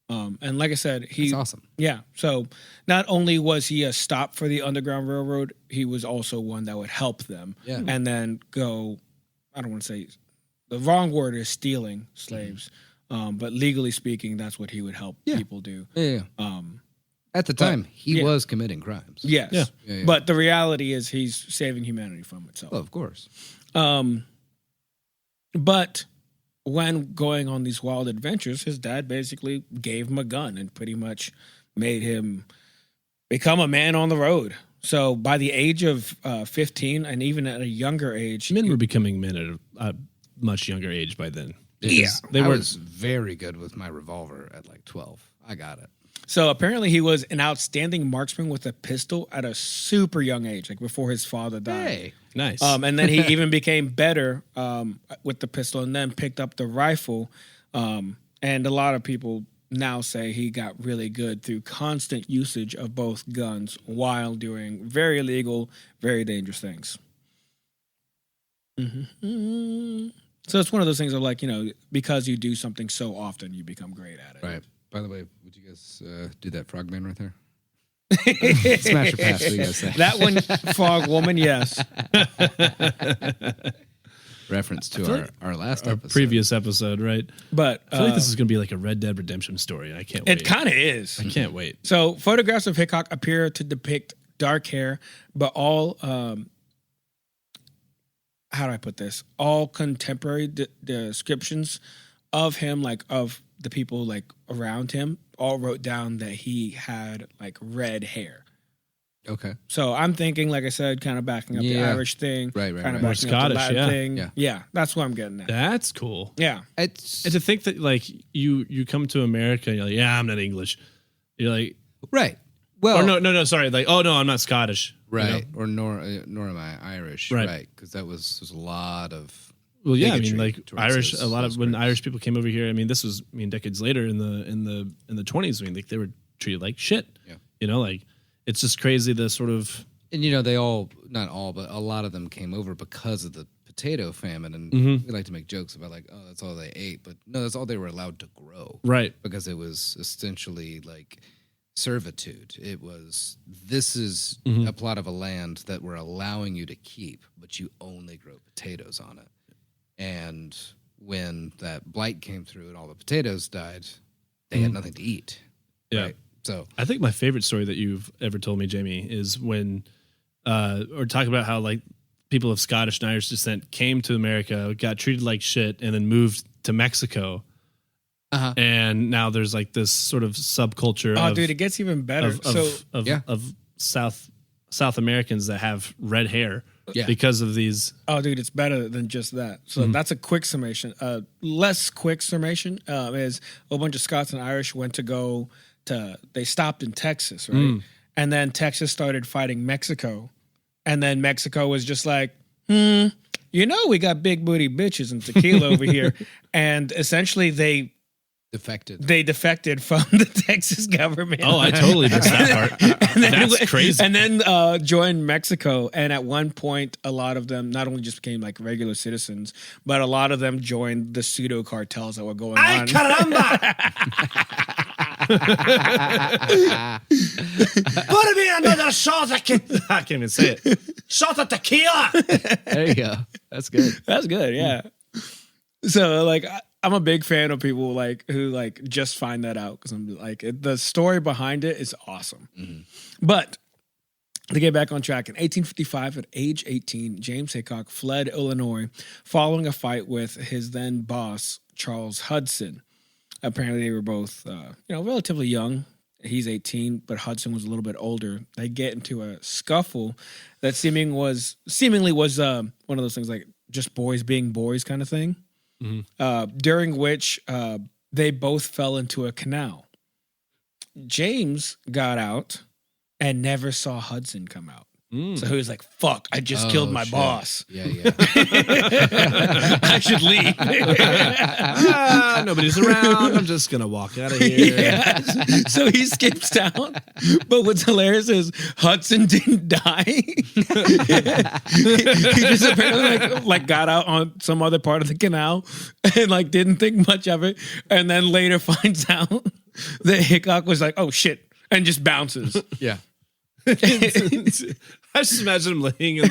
And like I said, That's awesome. yeah. So not only was he a stop for the Underground Railroad, he was also one that would help them. Yeah. And then go, I don't want to say, the wrong word is stealing slaves. But legally speaking, that's what he would help people do. Yeah. At the time, he was committing crimes. Yes. Yeah. But the reality is he's saving humanity from itself. Well, of course. But when going on these wild adventures, his dad basically gave him a gun and pretty much made him become a man on the road. So by the age of 15 and even at a younger age, Men were becoming men at a much younger age by then. Yeah. I was very good with my revolver at like 12. I got it. So apparently he was an outstanding marksman with a pistol at a super young age, like before his father died. Hey, Nice. And then he even became better with the pistol and then picked up the rifle. And a lot of people now say he got really good through constant usage of both guns while doing very illegal, very dangerous things. Mm-hmm. So it's one of those things of like, because you do something so often, you become great at it. right. By the way, would you guys do that frogman right there? Smash or pass, what do you guys say? That one, Frog Woman, yes. Reference to our last episode. Previous episode, right? But I feel like this is going to be like a Red Dead Redemption story. I can't wait. it kind of is. I can't wait. So photographs of Hickok appear to depict dark hair, but all how do I put this? All contemporary descriptions of him, like of the people like around him, all wrote down that he had like red hair. Okay. So I'm thinking, like I said, kind of backing up the Yeah. Irish thing, Right, kind of right. Or backing up the Scottish, Latin yeah. thing. Yeah. That's what I'm getting at. That's cool. Yeah. It's And to think that like you come to America and you're like, yeah, I'm not English. You're like, right. Well, or no, sorry. Like, oh no, I'm not Scottish. you know? right. Or nor am I Irish. Right. Right. Because there's a lot of. Well, yeah, I bigotry mean, like towards Irish. those- A lot of those when groups. Irish people came over here. I mean, this was decades later in the 20s. I mean, like they were treated like shit. Yeah. Like it's just crazy the sort of. And they all, not all, but a lot of them came over because of the potato famine. And we like to make jokes about like, oh, that's all they ate. But no, that's all they were allowed to grow. Right. Because it was essentially like servitude. It was, this is a plot of a land that we're allowing you to keep, but you only grow potatoes on it. And when that blight came through and all the potatoes died, they had nothing to eat. Yeah. Right? So, I think my favorite story that you've ever told me, Jamie, is when, or talk about how like people of Scottish and Irish descent came to America, got treated like shit, and then moved to Mexico. And now there's like this sort of subculture. Oh, dude, it gets even better. Of South Americans that have red hair because of these. Oh, dude, it's better than just that. So that's a quick summation. Less quick summation is a bunch of Scots and Irish went to they stopped in Texas, right? And then Texas started fighting Mexico. And then Mexico was just like, we got big booty bitches and tequila over here. And essentially they defected from the Texas government. Oh, I totally missed that part. That's crazy. And then joined Mexico. And at one point, a lot of them not only just became like regular citizens, but a lot of them joined the pseudo cartels that were going on. Caramba! Put me another shot of I can't even say it. Shot of tequila. there you go. That's good. That's good, yeah. So like I'm a big fan of people like who like just find that out because I'm like the story behind it is awesome. But to get back on track, in 1855, at age 18, James Hickok fled Illinois following a fight with his then boss, Charles Hudson. Apparently, they were both relatively young. He's 18, but Hudson was a little bit older. They get into a scuffle that seemingly was one of those things like just boys being boys kind of thing. During which they both fell into a canal. James got out and never saw Hudson come out. So he was like, fuck, I just killed my boss. Yeah. I should leave. Nobody's around. I'm just going to walk out of here. Yeah. So he skips town. But what's hilarious is Hudson didn't die. He just apparently like got out on some other part of the canal and like didn't think much of it. And then later finds out that Hickok was like, oh shit, and just bounces. Yeah. I just imagine him laying in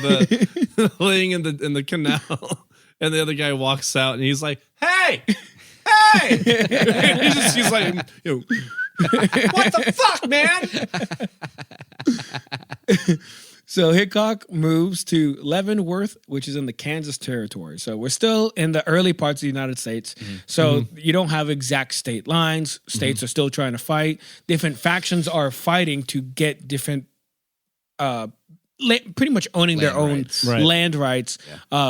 the canal, and the other guy walks out, and he's like, "Hey!" he's like, "What the fuck, man?" So Hickok moves to Leavenworth, which is in the Kansas territory. So we're still in the early parts of the United States. So you don't have exact state lines. States are still trying to fight. Different factions are fighting to get different pretty much owning their own rights. land rights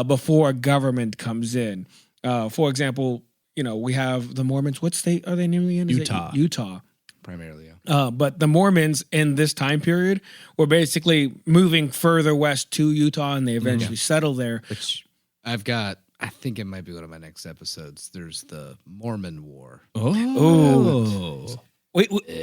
before a government comes in. For example, we have the Mormons. What state are they namely in? Is it Utah. Utah. primarily, yeah. But the Mormons in this time period were basically moving further west to Utah, and they eventually settled there. Which I think it might be one of my next episodes. There's the Mormon War. Oh.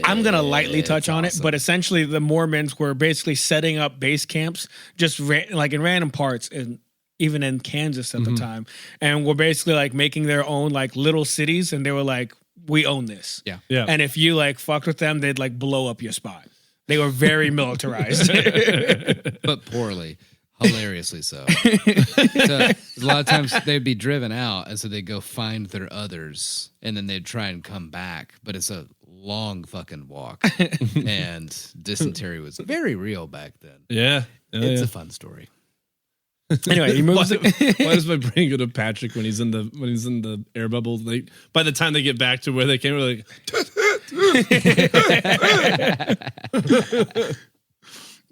I'm going to lightly touch on it, but essentially the Mormons were basically setting up base camps just like in random parts, and even in Kansas at the time, and were basically like making their own like little cities, and they were like, we own this. Yeah. And if you like fucked with them, they'd like blow up your spot. They were very militarized. But poorly. Hilariously so. So a lot of times they'd be driven out, and so they'd go find their others, and then they'd try and come back. But it's a long fucking walk, and dysentery was very real back then. Yeah. It's a fun story. Anyway, he moves. Why does my brain go to Patrick when he's in the air bubble? Like by the time they get back to where they came, we're like,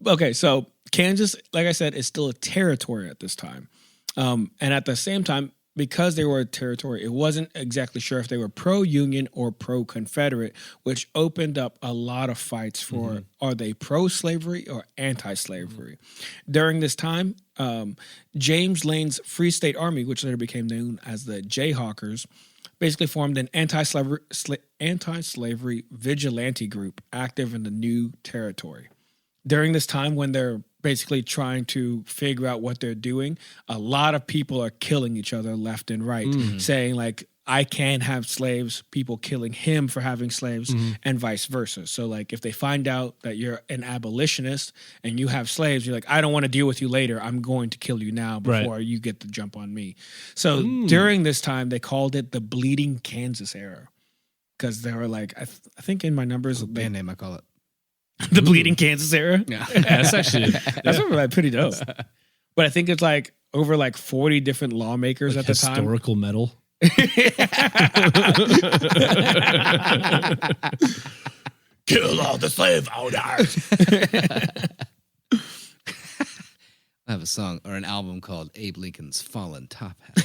okay, so Kansas, like I said, is still a territory at this time. And at the same time, because they were a territory, it wasn't exactly sure if they were pro-Union or pro-Confederate, which opened up a lot of fights for are they pro-slavery or anti-slavery. During this time, James Lane's Free State Army, which later became known as the Jayhawkers, basically formed an anti-slavery vigilante group active in the new territory. During this time when they're basically trying to figure out what they're doing, a lot of people are killing each other left and right, saying like, I can't have slaves, people killing him for having slaves, and vice versa. So like if they find out that you're an abolitionist and you have slaves, you're like, I don't want to deal with you later. I'm going to kill you now before you get the jump on me. So during this time, they called it the Bleeding Kansas era, because they were like, I think in my numbers, Band name I call it. The Bleeding Kansas era. Yeah. that's actually That's pretty dope. But I think it's like over like 40 different lawmakers at the time. historical metal. Kill all the slave owners. I have a song or an album called Abe Lincoln's Fallen Top Hat.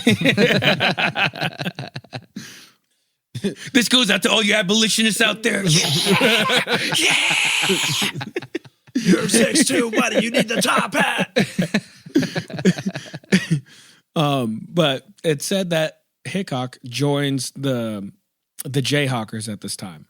This goes out to all you abolitionists out there. Yeah. You're 6'2", buddy. You need the top hat. But it said that Hickok joins the Jayhawkers at this time.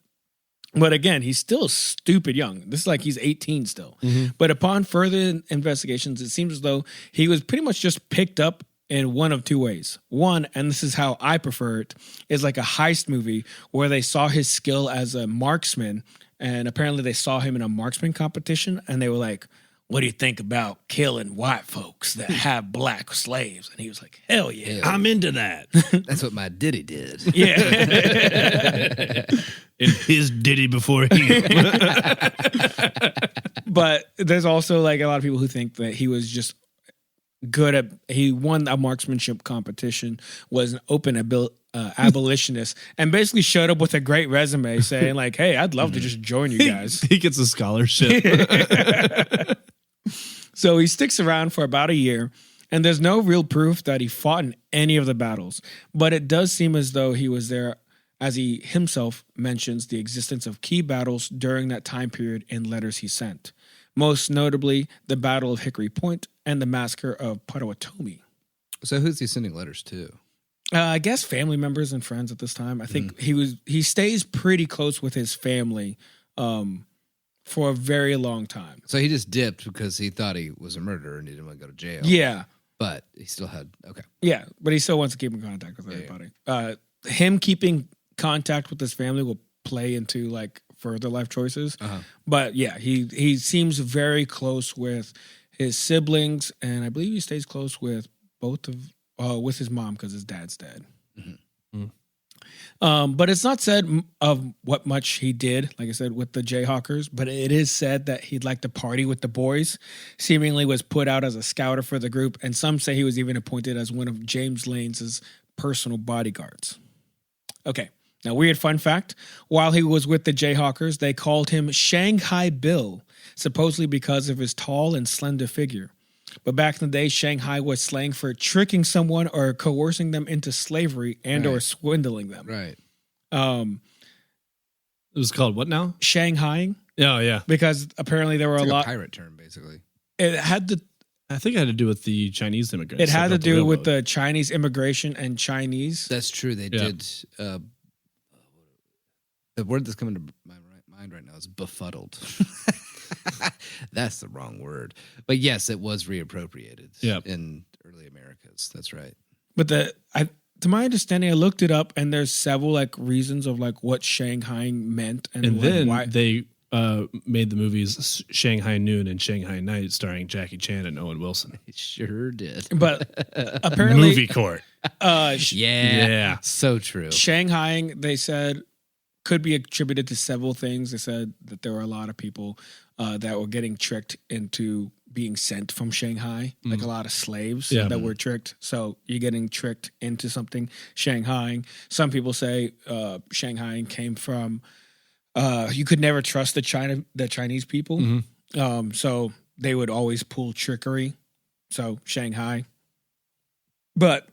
But again, he's still stupid young. This is like he's 18 still. But upon further investigations, it seems as though he was pretty much just picked up in one of two ways. One, and this is how I prefer it, is like a heist movie where they saw his skill as a marksman, and apparently they saw him in a marksman competition, and they were like, what do you think about killing white folks that have black slaves? And he was like, hell yeah. I'm into that. That's what my Diddy did. Yeah. In his ditty before he. But there's also like a lot of people who think that he was just he won a marksmanship competition, was an open abolitionist, and basically showed up with a great resume saying like, hey, I'd love to just join you guys. He gets a scholarship. So he sticks around for about a year, and there's no real proof that he fought in any of the battles, but it does seem as though he was there, as he himself mentions the existence of key battles during that time period in letters he sent. Most notably, the Battle of Hickory Point and the Massacre of Potawatomi. So who's he sending letters to? I guess family members and friends at this time. I think he stays pretty close with his family for a very long time. So he just dipped because he thought he was a murderer and he didn't want to go to jail. Yeah. But he still had, okay. Yeah, but he still wants to keep in contact with everybody. Him keeping contact with his family will play into like further life choices. But yeah, he seems very close with his siblings, and I believe he stays close with with his mom because his dad's dead. But it's not said of what much he did, like I said, with the Jayhawkers, but it is said that he'd like to party with the boys, seemingly was put out as a scouter for the group, and some say he was even appointed as one of James Lane's personal bodyguards. Okay, now weird fun fact, while he was with the Jayhawkers, they called him Shanghai Bill, supposedly because of his tall and slender figure. But back in the day, Shanghai was slang for tricking someone or coercing them into slavery and or swindling them. Right. It was called what now? Shanghaiing, Oh yeah, because apparently there were It's a like lot. pirate term, basically. It had to. I think it had to do with the Chinese immigrants. It had to that built the do with railroad. the Chinese immigration and Chinese. That's true. They Yeah. did. The word that's coming to my mind right now is befuddled. That's the wrong word. But yes, it was reappropriated in early Americas. That's right. But to my understanding, I looked it up, and there's several like reasons of like what Shanghaiing meant, and like, then why. they made the movies Shanghai Noon and Shanghai Night, starring Jackie Chan and Owen Wilson. It sure did. But apparently, Movie court. Yeah. So true. Shanghaiing, they said, could be attributed to several things. They said that there were a lot of people that were getting tricked into being sent from Shanghai, like a lot of slaves that were tricked. So you're getting tricked into something, Shanghaiing. Some people say Shanghaiing came from you could never trust the Chinese people. So they would always pull trickery. So Shanghai. But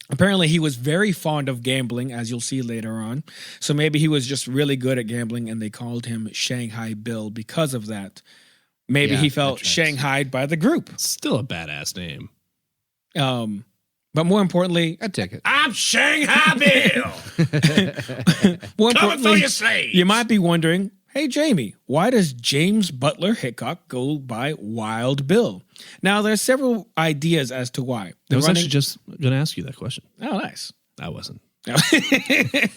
apparently he was very fond of gambling, as you'll see later on. So maybe he was just really good at gambling, and they called him Shanghai Bill because of that. Maybe he felt shanghaied by the group. Still a badass name. But more importantly, I'd take it. I'm Shanghai Bill. more Coming for importantly, your slaves. you might be wondering, hey, Jamie, why does James Butler Hickok go by Wild Bill? Now, there's several ideas as to why. I was actually just going to ask you that question. Oh, nice. I wasn't. The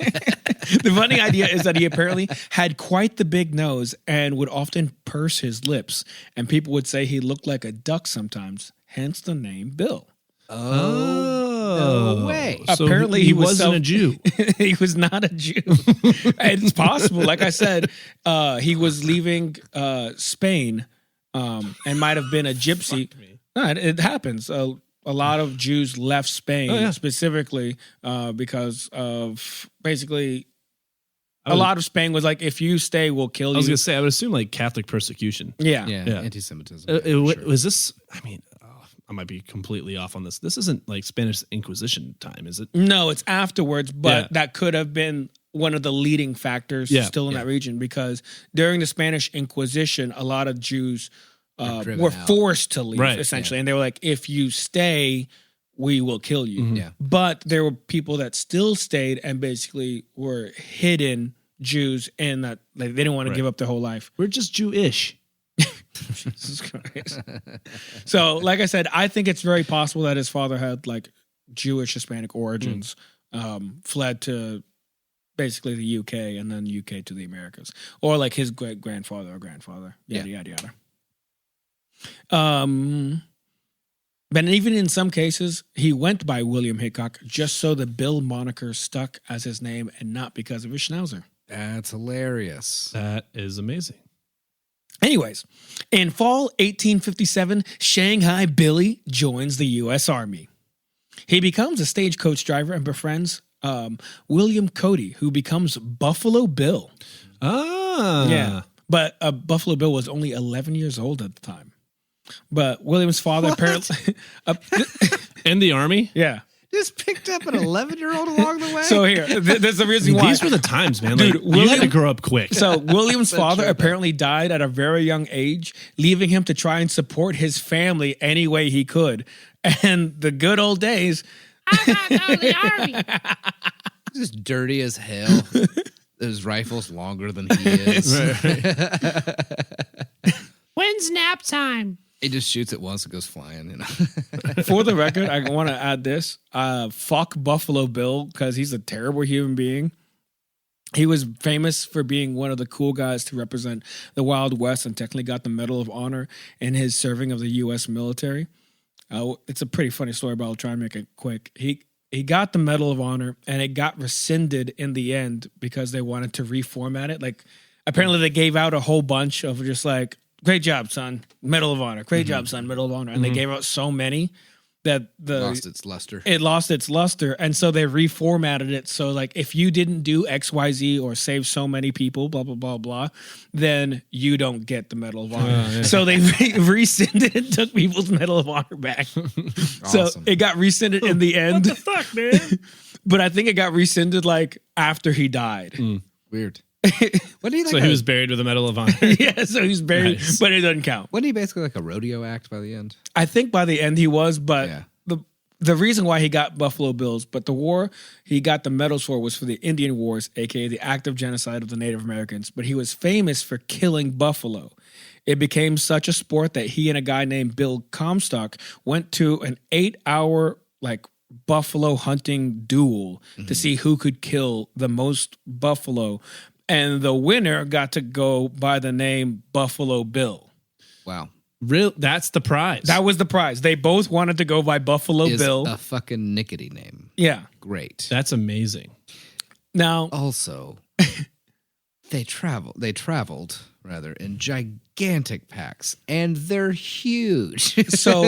funny idea is that he apparently had quite the big nose and would often purse his lips, and people would say he looked like a duck sometimes, hence the name Bill. Oh, no way. So Apparently he was wasn't a Jew. He was not a Jew. It's possible. Like I said, he was leaving Spain and might have been a gypsy. No, it happens. A lot of Jews left Spain specifically because of basically a lot of Spain was like, if you stay, we'll kill you. I was going to say, I would assume like Catholic persecution. Yeah. Anti-Semitism. Was this, I mean, I might be completely off on this. This isn't like Spanish Inquisition time, is it? No, it's afterwards, but that could have been one of the leading factors still in that region, because during the Spanish Inquisition, a lot of Jews were forced to leave, essentially. And they were like, if you stay, we will kill you. Yeah. But there were people that still stayed and basically were hidden Jews, and that they didn't want to give up their whole life. We're just Jewish. Jesus Christ. So, like I said, I think it's very possible that his father had like Jewish Hispanic origins, fled to basically the UK and then UK to the Americas, or like his great grandfather or grandfather, yada yada yada. But even in some cases, he went by William Hickok just so the Bill moniker stuck as his name and not because of his schnauzer. That's hilarious. That is amazing. Anyways, in fall 1857, Shanghai Billy joins the U.S. Army. He becomes a stagecoach driver and befriends William Cody, who becomes Buffalo Bill. Ah. Yeah. But Buffalo Bill was only 11 years old at the time. But William's father apparently... In the Army? Yeah. Just picked up an 11-year-old along the way. So here, there's a reason why. These were the times, man. Dude, Like, you had to grow up quick. So William's father apparently died at a very young age, leaving him to try and support his family any way he could. And the good old days... I gotta go to the army. Just dirty as hell. His rifle's longer than he is. When's nap time? He just shoots it once, it goes flying. You know. For the record, I want to add this. Fuck Buffalo Bill, because he's a terrible human being. He was famous for being one of the cool guys to represent the Wild West and technically got the Medal of Honor in his serving of the U.S. military. It's a pretty funny story, but I'll try and make it quick. He got the Medal of Honor, and it got rescinded in the end because they wanted to reformat it. Like, apparently they gave out a whole bunch of just like, great job, son, Medal of Honor. Great job, son, Medal of Honor. And they gave out so many that Lost its luster. It lost its luster. And so they reformatted it. So like, if you didn't do XYZ or save so many people, blah, blah, blah, blah, then you don't get the Medal of Honor. So they rescinded and took people's Medal of Honor back. So it got rescinded in the end. What the fuck, man? But I think it got rescinded like after he died. Weird. What do you think? So he was buried with a Medal of Honor. Yeah, so he's buried, Nice. but it doesn't count. Wasn't he basically like a rodeo act by the end? I think by the end he was, but Yeah. the reason why he got Buffalo Bills, but the war he got the medals for was for the Indian Wars, aka the active genocide of the Native Americans. But he was famous for killing buffalo. It became such a sport that he and a guy named Bill Comstock went to an 8-hour like buffalo hunting duel to see who could kill the most buffalo. And the winner got to go by the name Buffalo Bill. Wow. That's the prize. That was the prize. They both wanted to go by Buffalo Is Bill. a fucking nickety name. Yeah. Great. That's amazing. Now, Also, they traveled rather in gigantic packs, and they're huge. so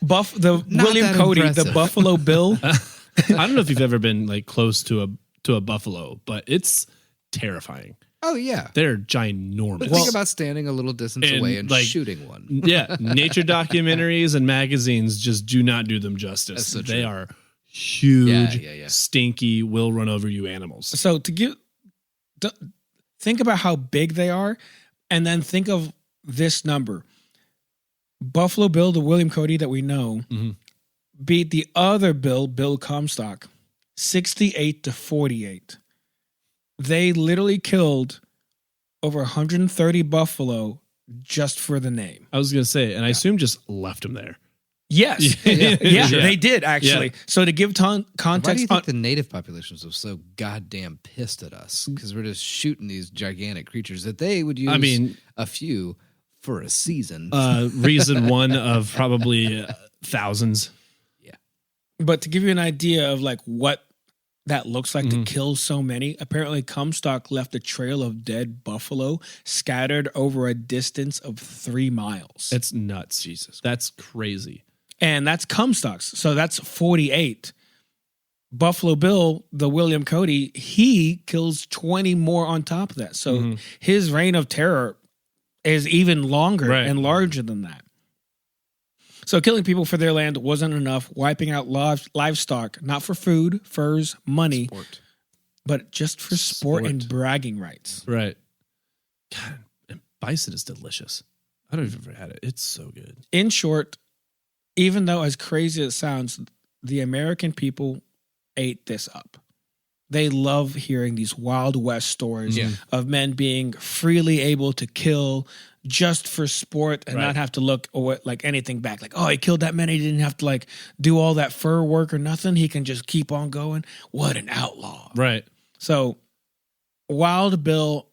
the Not William that Cody, the impressive. Buffalo Bill. I don't know if you've ever been like close to a buffalo, but it's terrifying. Oh yeah. They're ginormous. But think about standing a little distance and, away and like, shooting one. Yeah, nature documentaries and magazines just do not do them justice. That's so They true. are huge, Yeah. stinky, will run over you animals. So think about how big they are, and then think of this number. Buffalo Bill, the William Cody that we know, Mhm. beat the other Bill, Bill Comstock, 68-48. They literally killed over 130 buffalo just for the name. I was gonna say, and I assume just left them there. Yes. Yeah. Yeah, Yeah. they did actually. Yeah. So to give Why do context you on think the native populations are so goddamn pissed at us? Because we're just shooting these gigantic creatures that they would use. I mean, a few for a season. reason one of probably thousands. But to give you an idea of like what that looks like Mhm. to kill so many, apparently Comstock left a trail of dead buffalo scattered over a distance of 3 miles. It's nuts. Jesus, that's crazy. And that's Comstock's. So that's 48. Buffalo Bill, the William Cody, he kills 20 more on top of that. So Mhm. his reign of terror is even longer Right. and larger than that. So killing people for their land wasn't enough, wiping out livestock, not for food, furs, money, Sport. but just for sport and Sport. bragging rights. Right. God, and bison is delicious. I don't know if you've ever had it. It's so good. In short, even though as crazy as it sounds, the American people ate this up. They love hearing these Wild West stories Yeah. of men being freely able to kill just for sport and Right. not have to look like anything back. Like, oh, he killed that man. He didn't have to like do all that fur work or nothing. He can just keep on going. What an outlaw. Right. So Wild Bill,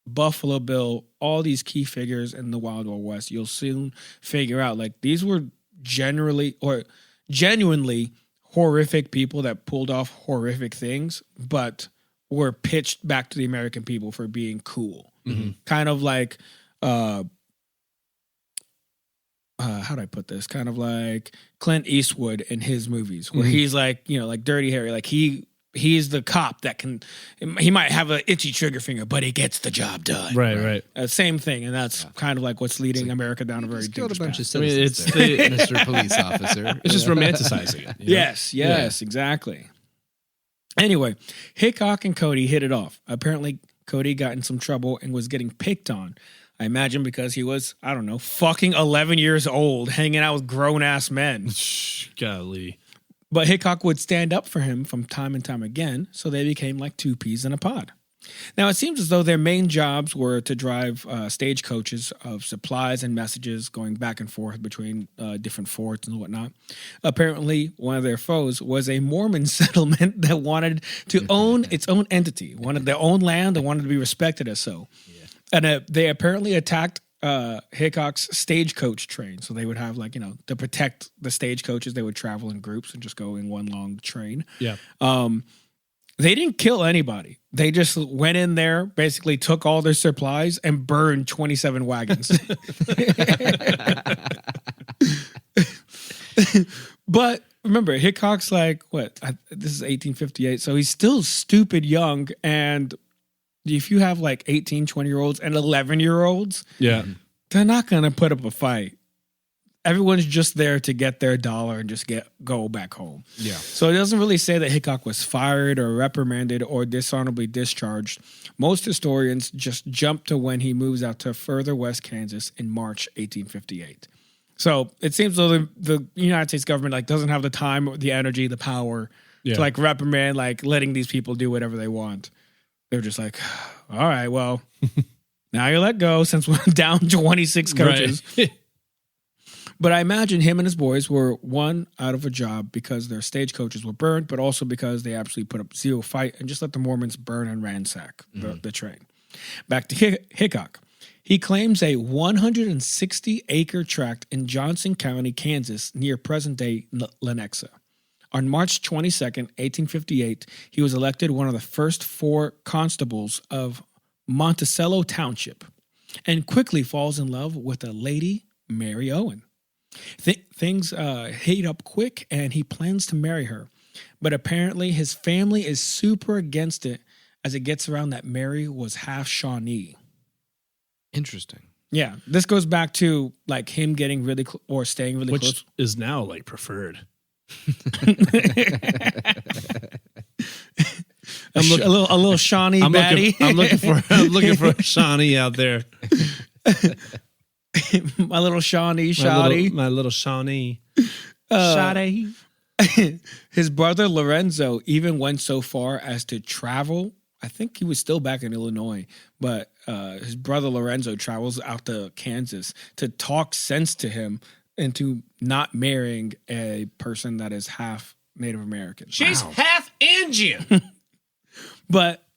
Buffalo Bill, all these key figures in the Wild Wild West, you'll soon figure out like these were genuinely horrific people that pulled off horrific things, but were pitched back to the American people for being cool. Mhm. Kind of like, how do I put this? Kind of like Clint Eastwood in his movies, where Mhm. he's like, like Dirty Harry, like he's the cop that he might have an itchy trigger finger, but he gets the job done. Right. Same thing, and that's kind of like what's leading America down a very Just killed a dangerous bunch path. of I mean, citizens it's there, the- Mr. Police Officer. It's just romanticizing it. you know? Yes, exactly. Anyway, Hickok and Cody hit it off. Apparently, Cody got in some trouble and was getting picked on. I imagine because he was, I don't know, fucking 11 years old, hanging out with grown-ass men. Golly. But Hickok would stand up for him from time and time again, so they became like two peas in a pod. Now, it seems as though their main jobs were to drive stagecoaches of supplies and messages going back and forth between different forts and whatnot. Apparently, one of their foes was a Mormon settlement that wanted to own its own entity, wanted their own land, and wanted to be respected as so. And they apparently attacked Hickok's stagecoach train. So they would have to protect the stagecoaches, they would travel in groups and just go in one long train. Yeah. They didn't kill anybody. They just went in there, basically took all their supplies and burned 27 wagons. But remember, Hickok's like, this is 1858. So he's still stupid young. And if you have like 18, 20-year-olds and 11-year-olds, Yeah. they're not going to put up a fight. everyone's just there to get their dollar and just go back home. Yeah. So it doesn't really say that Hickok was fired or reprimanded or dishonorably discharged. Most historians just jump to when he moves out to further West Kansas in March 1858. So it seems though the United States government like doesn't have the time, the energy, the power to like reprimand, like letting these people do whatever they want. They're just like, all right, well, now you're let go since we're down 26 coaches. Right. But I imagine him and his boys were one out of a job because their stagecoaches were burned, but also because they absolutely put up zero fight and just let the Mormons burn and ransack the train. Back to Hickok. He claims a 160-acre tract in Johnson County, Kansas, near present-day Lenexa. On March 22nd, 1858, he was elected one of the first 4 constables of Monticello Township and quickly falls in love with a lady, Mary Owen. Things heat up quick, and he plans to marry her. But apparently his family is super against it as it gets around that Mary was half Shawnee. Interesting. Yeah, this goes back to like him getting really or staying really Which close. is now like preferred. A little Shawnee baddie. I'm looking for a Shawnee out there. My little Shawnee shoddy. My little Shawnee. Sade. His brother Lorenzo even went so far as to travel. I think he was still back in Illinois, but his brother Lorenzo travels out to Kansas to talk sense to him into not marrying a person that is half Native American. She's half Indian.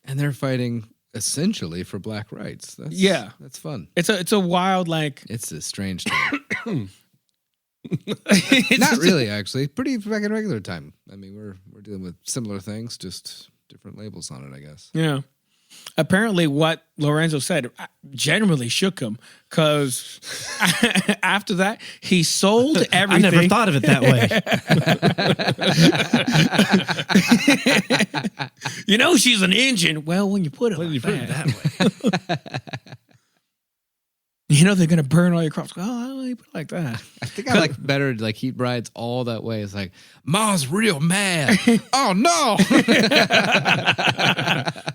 And they're fighting essentially for black rights. That's fun. It's a wild like. It's a strange time. Not really, actually. Pretty back in regular time. I mean, we're dealing with similar things, just different labels on it, I guess. Yeah. Apparently, what Lorenzo said generally shook him because after that, he sold everything. I never thought of it that way. You know, she's an Indian. Well, when you put it, that way. You know they're gonna burn all your crops. Oh, you put it like that. I think I like better like he rides all that way. It's like Ma's real mad. Oh no,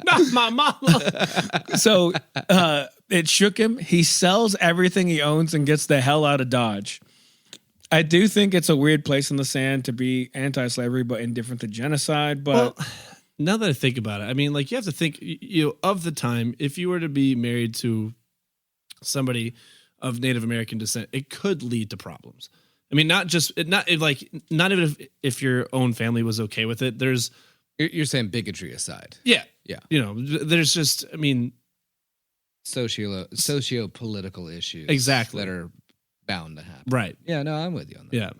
not my mama. So it shook him. He sells everything he owns and gets the hell out of Dodge. I do think it's a weird place in the sand to be anti-slavery but indifferent to genocide. But well, now that I think about it, I mean, like you have to think, of the time. If you were to be married to somebody of Native American descent, it could lead to problems. I mean, not even if your own family was okay with it. You're saying bigotry aside. Yeah. Yeah. There's just, I mean, socio-political issues exactly that are bound to happen. Right. Yeah, no, I'm with you on that. Yeah.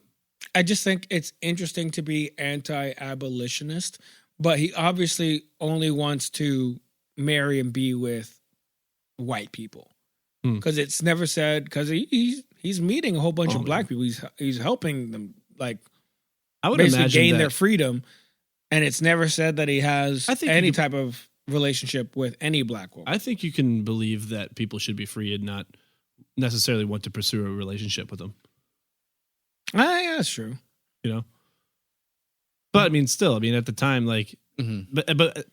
I just think it's interesting to be anti-abolitionist, but he obviously only wants to marry and be with white people. Because it's never said, because he's meeting a whole bunch of black people. He's helping them like I would basically imagine gain that their freedom, and it's never said that he has any type of relationship with any black woman. I think you can believe that people should be free and not necessarily want to pursue a relationship with them. Yeah, that's true. But I mean, still, I mean, at the time, like, but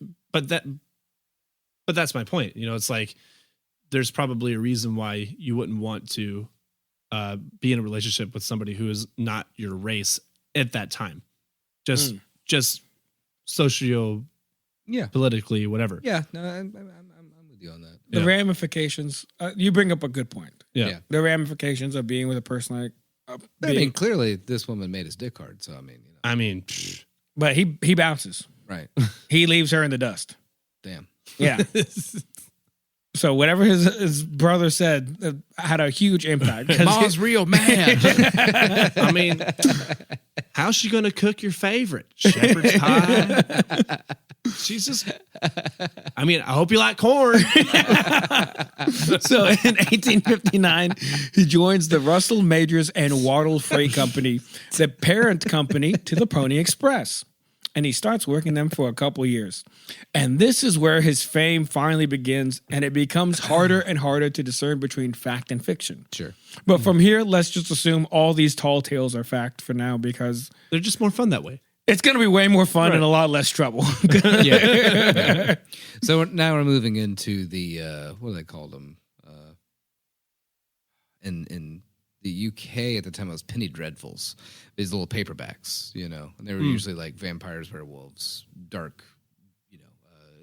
that's my point. It's like there's probably a reason why you wouldn't want to be in a relationship with somebody who is not your race at that time. Just socio, politically, whatever. Yeah, no, I'm with you on that. The ramifications. You bring up a good point. Yeah. The ramifications of being with a person like. I mean, clearly this woman made his dick hard. So I mean, but he bounces. Right. He leaves her in the dust. Damn. Yeah. So whatever his brother said had a huge impact. Ma's real mad. I mean, how's she going to cook your favorite? Shepherd's pie? She's just, I mean, I hope you like corn. So in 1859, he joins the Russell, Majors, and Waddle Freight Company, the parent company to the Pony Express. and he starts working them for a couple years. And this is where his fame finally begins, and it becomes harder and harder to discern between fact and fiction. Sure. But from here, let's just assume all these tall tales are fact for now, because They're just more fun that way. it's going to be way more fun and a lot less trouble. Yeah. So now we're moving into the what do they call them? In the UK at the time, it was penny dreadfuls. These little paperbacks, you know, and they were usually like vampires, werewolves, dark, you know,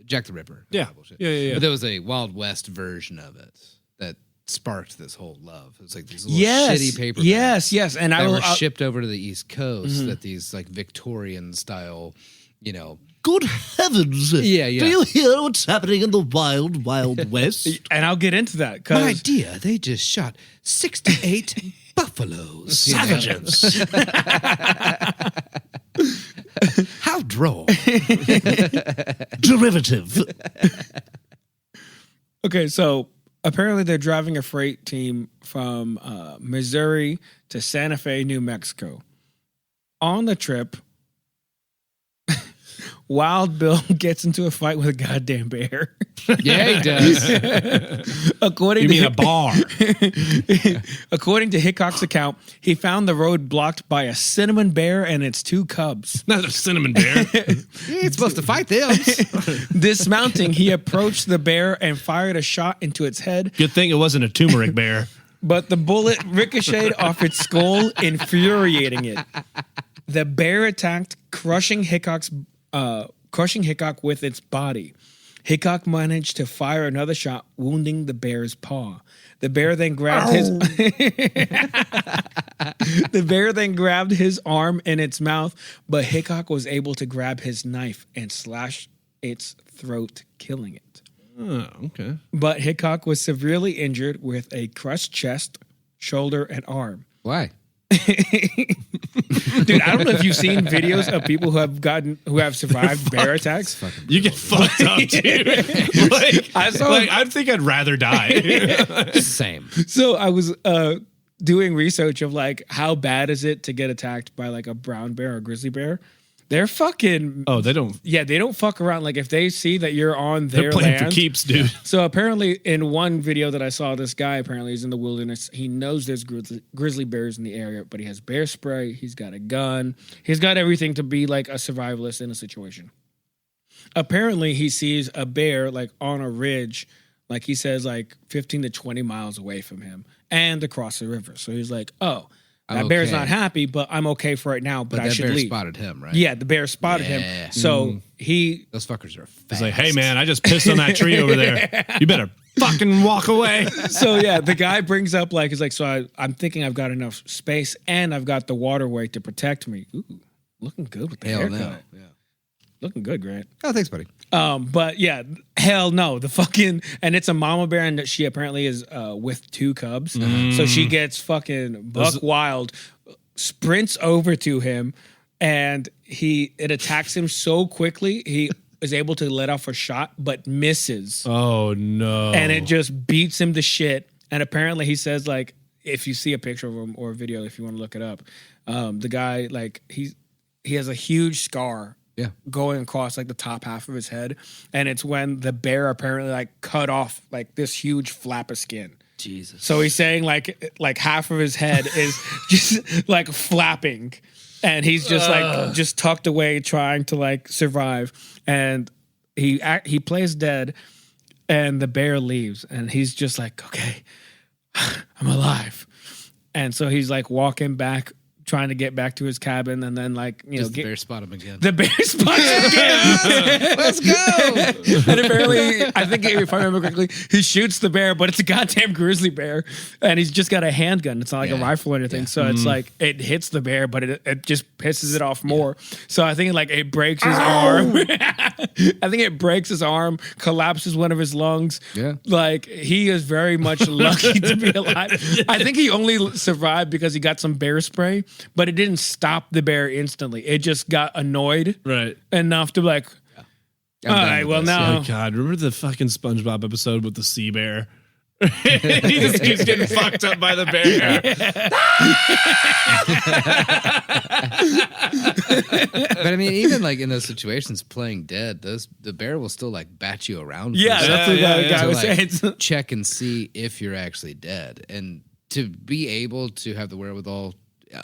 Jack the Ripper. Yeah. Bullshit. Yeah. But there was a Wild West version of it that sparked this whole love. It was like these little Yes, shitty paperbacks. yes, and that were shipped over to the East Coast. That these like Victorian style, you know. Good heavens. Yeah. Do you hear what's happening in the wild, wild west? and I'll get into that My because dear, they just shot 68 buffaloes. you know? Savages. How droll. Derivative. okay, so apparently they're driving a freight team from Missouri to Santa Fe, New Mexico. On the trip, Wild Bill gets into a fight with a goddamn bear. Yeah, he does. According You to mean a bar? According to Hickok's account, he found the road blocked by a cinnamon bear and its 2 cubs. Not a cinnamon bear. He ain't supposed to fight them. Dismounting, he approached the bear and fired a shot into its head, Good thing it wasn't a turmeric bear. but the bullet ricocheted off its skull, infuriating it. The bear attacked, crushing Hickok with its body. Hickok managed to fire another shot, wounding the bear's paw. The bear then grabbed his arm in its mouth, but Hickok was able to grab his knife and slash its throat, killing it. Oh, okay. But Hickok was severely injured with a crushed chest, shoulder, and arm. Why? Dude, I don't know if you've seen videos of people who have survived bear attacks. You get fucked up, dude. I think I'd rather die. Same. So I was doing research of like how bad is it to get attacked by like a brown bear or grizzly bear. They're fucking They don't. yeah, they don't fuck around. Like if they see that you're on They're their playing land, for keeps, dude. So apparently, in one video that I saw, this guy apparently is in the wilderness. He knows there's grizzly bears in the area, but he has bear spray. He's got a gun. He's got everything to be like a survivalist in a situation. Apparently, he sees a bear like on a ridge, like he says, like 15 to 20 miles away from him and across the river. So he's like, "Oh, that bear's not happy, but I'm okay for right now. But I should bear leave." spotted him, right? Yeah, the bear spotted him. So Those fuckers are fast. It's like, hey, man, I just pissed on that tree over there. You better fucking walk away. So yeah, the guy brings up like, he's like, so I'm thinking I've got enough space and I've got the waterway to protect me. Ooh, looking good with the Hell haircut. no. Yeah. Looking good, Grant. Oh, thanks, buddy. But yeah, hell no. The fucking, and it's a mama bear, and she apparently is with 2 cubs. So she gets fucking buck wild, sprints over to him, and it attacks him so quickly he is able to let off a shot, but misses. Oh, no. And it just beats him to shit. And apparently he says, like, if you see a picture of him or a video, if you want to look it up, the guy, like, he has a huge scar going across, like, the top half of his head. And it's when the bear apparently, like, cut off, like, this huge flap of skin. Jesus. So he's saying, like half of his head is just, like, flapping. And he's just, like, just tucked away trying to, like, survive. And he plays dead. And the bear leaves, and he's just like, okay, I'm alive. And so he's like walking back, trying to get back to his cabin, and then like, you know, the bear spot him again. The bear spots him again. Let's go. And apparently, I think if I remember correctly, he shoots the bear, but it's a goddamn grizzly bear, and he's just got a handgun. It's not like a rifle or anything. So it's like it hits the bear, but it just pisses it off more. So I think like it breaks his arm. I think it breaks his arm, collapses one of his lungs. Yeah. Like he is very much lucky to be alive. I think he only survived because he got some bear spray, but it didn't stop the bear instantly. It just got annoyed enough to be like, all right, well now. Oh, God, remember the fucking SpongeBob episode with the sea bear? He just keeps getting fucked up by the bear. But I mean, even like in those situations, playing dead, the bear will still like bat you around. Yeah, for that's a what second the guy to, was like, saying. check and see if you're actually dead, and to be able to have the wherewithal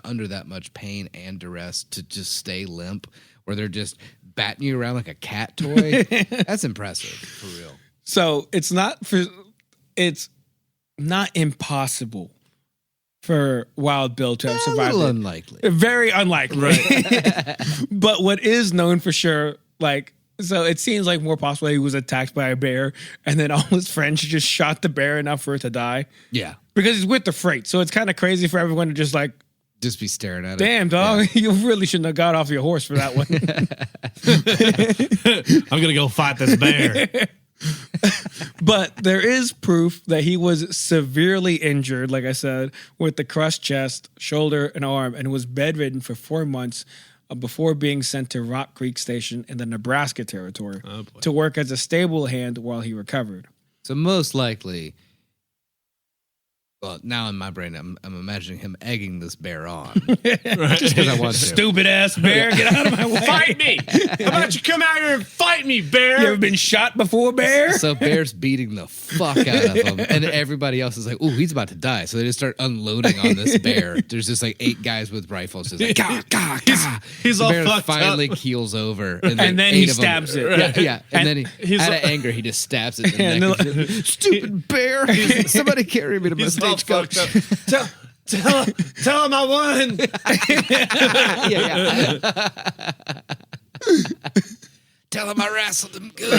under that much pain and duress to just stay limp, where they're just batting you around like a cat toy. That's impressive, for real. So it's not impossible for Wild Bill to have survived. A little it. unlikely. Very unlikely. Right. But what is known for sure, like, so it seems like more possible he was attacked by a bear and then all his friends just shot the bear enough for it to die. Yeah. Because he's with the freight. So it's kind of crazy for everyone to just like, Just be staring at it. damn, dog, you really shouldn't have got off your horse for that one. I'm gonna go fight this bear. But there is proof that he was severely injured, like I said, with the crushed chest, shoulder, and arm, and was bedridden for 4 months before being sent to Rock Creek Station in the Nebraska Territory to work as a stable hand while he recovered. So most likely, well, now in my brain, I'm imagining him egging this bear on. Just because I want to. Stupid ass bear, get out of my way. Fight me! How about you come out here and fight me, bear? You ever been shot before, bear? So Bear's beating the fuck out of him, and everybody else is like, "Ooh, he's about to die!" So they just start unloading on this bear. There's just like 8 guys with rifles, just like, gah, gah, gah. He's The all bear fucked finally up. keels over, And then 8 he of them- stabs it. Yeah, and then he's out like- of anger, he just stabs it in And the neck. they're Stupid bear! Somebody carry me to my He's all stagecoach. fucked up. Tell him I won. Yeah. Tell him I wrestled him good.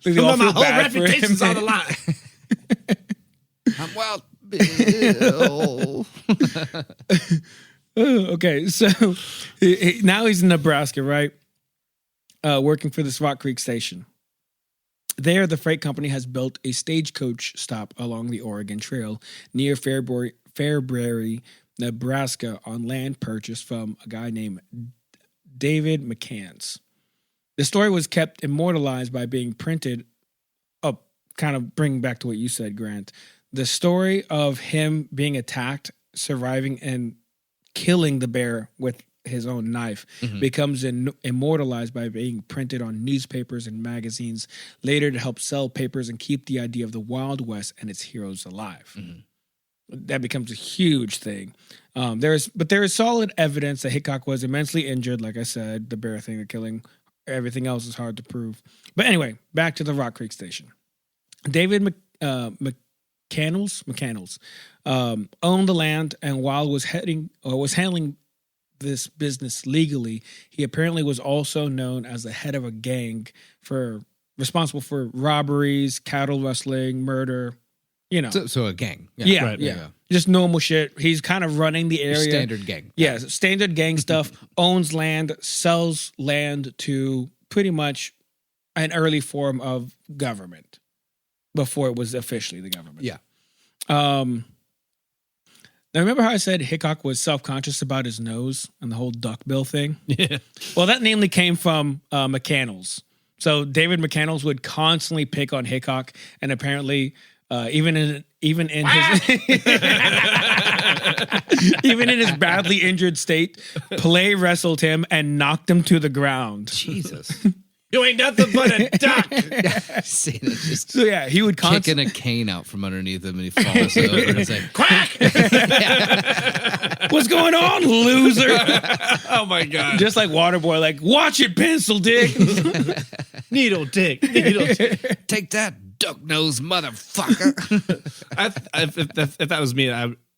They all My feel whole bad for him. reputation's on the line. I'm Wild Bill. Okay, so now he's in Nebraska, right? Working for this Rock Creek Station. There, the freight company has built a stagecoach stop along the Oregon Trail near Fairbury, Nebraska, on land purchased from a guy named David McCants. The story was kept immortalized by being printed up, kind of bringing back to what you said, Grant. The story of him being attacked, surviving, and killing the bear with his own knife becomes immortalized by being printed on newspapers and magazines, later to help sell papers and keep the idea of the Wild West and its heroes alive. That becomes a huge thing. There is solid evidence that Hickok was immensely injured. Like I said, the bear thing, the killing, everything else is hard to prove. But anyway, back to the Rock Creek Station. David McCannels owned the land, and while was handling this business legally, he apparently was also known as the head of a gang responsible for robberies, cattle rustling, murder. You know, So a gang. yeah, right, yeah, just normal shit. He's kind of running the area. Standard gang. Yeah, standard gang stuff. Owns land, sells land to pretty much an early form of government before it was officially the government. Yeah. Now, remember how I said Hickok was self-conscious about his nose and the whole duckbill thing? Yeah. Well, that namely came from McCannels. So David McCannels would constantly pick on Hickok, and apparently, even in his even in his badly injured state, play wrestled him and knocked him to the ground. Jesus. You ain't nothing but a duck. See that just So yeah, he would kicking a cane out from underneath him, and he falls over and it's like, Quack. What's going on, loser? Oh my god. Just like Waterboy, like, watch it, pencil dick. Needle dick. Needle dick. take that, duck nose motherfucker. If that was me,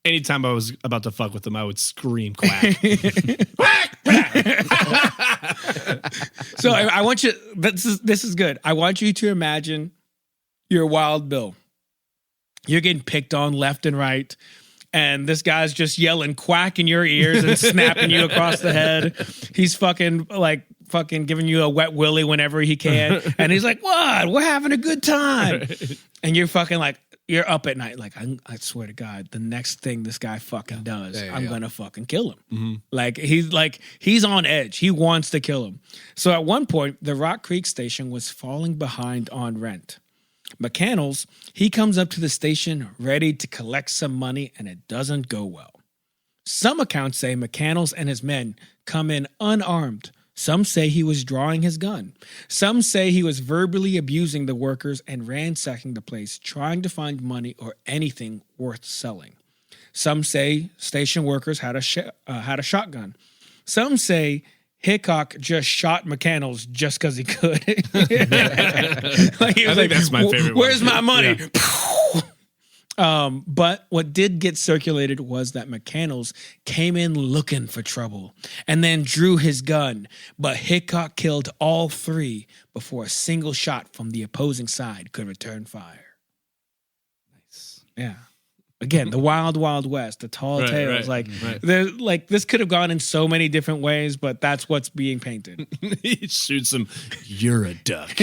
anytime I was about to fuck with them, I would scream quack. Quack. So I want you. This is good. I want you to imagine you're Wild Bill. You're getting picked on left and right, and this guy's just yelling quack in your ears and snapping you across the head. He's fucking giving you a wet willy whenever he can, and he's like, "What? We're having a good time," and you're fucking like. You're up at night, like, I swear to God, the next thing this guy fucking does, I'm gonna fucking kill him. He's on edge. He wants to kill him. So at one point, the Rock Creek Station was falling behind on rent. McCannels, he comes up to the station ready to collect some money, and it doesn't go well. Some accounts say McCandless and his men come in unarmed. Some say he was drawing his gun. Some say he was verbally abusing the workers and ransacking the place, trying to find money or anything worth selling. Some say station workers had a shotgun. Some say Hickok just shot McCandless just because he could. Like he was I think that's my favorite one. Where's my money? Yeah. But what did get circulated was that McCandless came in looking for trouble and then drew his gun. But Hickok killed all three before a single shot from the opposing side could return fire. Nice. Yeah. Again, the wild, wild west, the tall tales. There's like this could have gone in so many different ways, but that's what's being painted. He shoots him. You're a duck.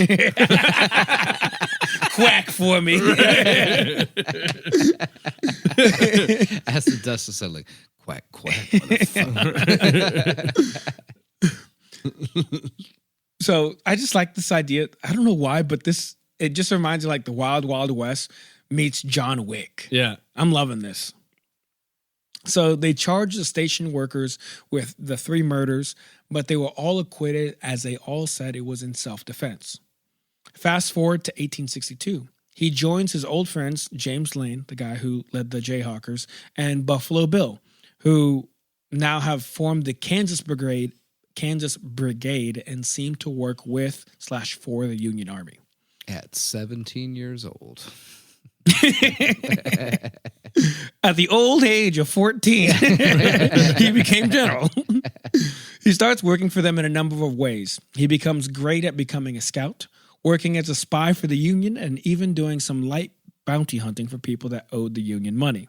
Quack for me. As the dust is settling, quack, quack, motherfucker. So I just like this idea. I don't know why, but it just reminds me like the Wild Wild West meets John Wick. Yeah. I'm loving this. So they charged the station workers with the 3 murders, but they were all acquitted as they all said it was in self-defense. Fast forward to 1862. He joins his old friends, James Lane, the guy who led the Jayhawkers, and Buffalo Bill, who now have formed the Kansas Brigade and seem to work with / for the Union Army. At 17 years old. At the old age of 14, he became general. He starts working for them in a number of ways. He becomes great at becoming a scout, working as a spy for the Union, and even doing some light bounty hunting for people that owed the Union money.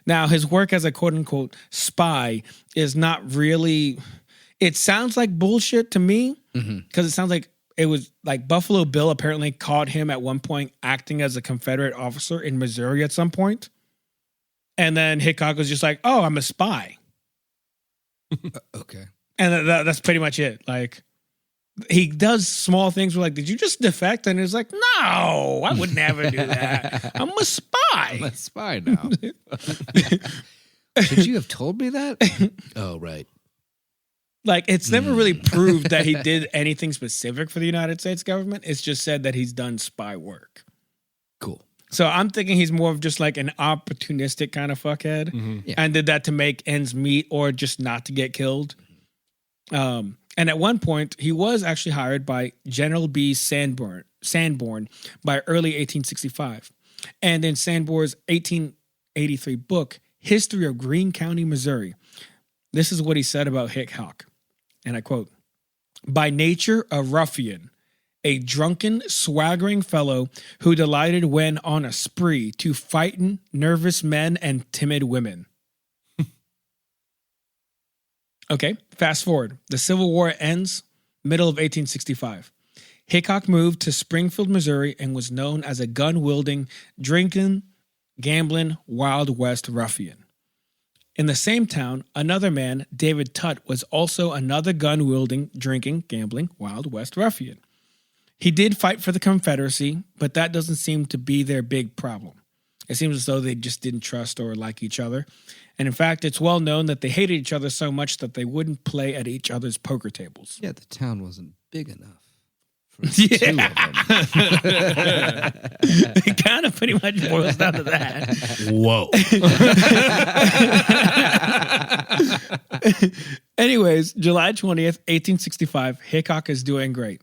Now, his work as a quote-unquote spy is not really... It sounds like bullshit to me, because it sounds like it was like Buffalo Bill apparently caught him at one point acting as a Confederate officer in Missouri at some point. And then Hickok was just like, oh, I'm a spy. Okay. And that's pretty much it. Like, he does small things where like, did you just defect? And it's like, no, I would never do that. I'm a spy. I'm a spy now. Should you have told me that? Oh, right. Like, it's never really proved that he did anything specific for the United States government. It's just said that he's done spy work. Cool. So I'm thinking he's more of just like an opportunistic kind of fuckhead and did that to make ends meet or just not to get killed. And at one point, he was actually hired by General B. Sanborn by early 1865. And in Sanborn's 1883 book, History of Greene County, Missouri, this is what he said about Hickok. And I quote, "By nature a ruffian, a drunken, swaggering fellow who delighted when on a spree to frighten nervous men and timid women." Okay, fast forward. The Civil War ends, middle of 1865. Hickok moved to Springfield, Missouri, and was known as a gun-wielding, drinking, gambling, Wild West ruffian. In the same town, another man, David Tutt, was also another gun-wielding, drinking, gambling, Wild West ruffian. He did fight for the Confederacy, but that doesn't seem to be their big problem. It seems as though they just didn't trust or like each other. And in fact, it's well known that they hated each other so much that they wouldn't play at each other's poker tables. Yeah, the town wasn't big enough for 2 of them. It kind of pretty much boils down to that. Whoa. Anyways, July 20th, 1865, Hickok is doing great.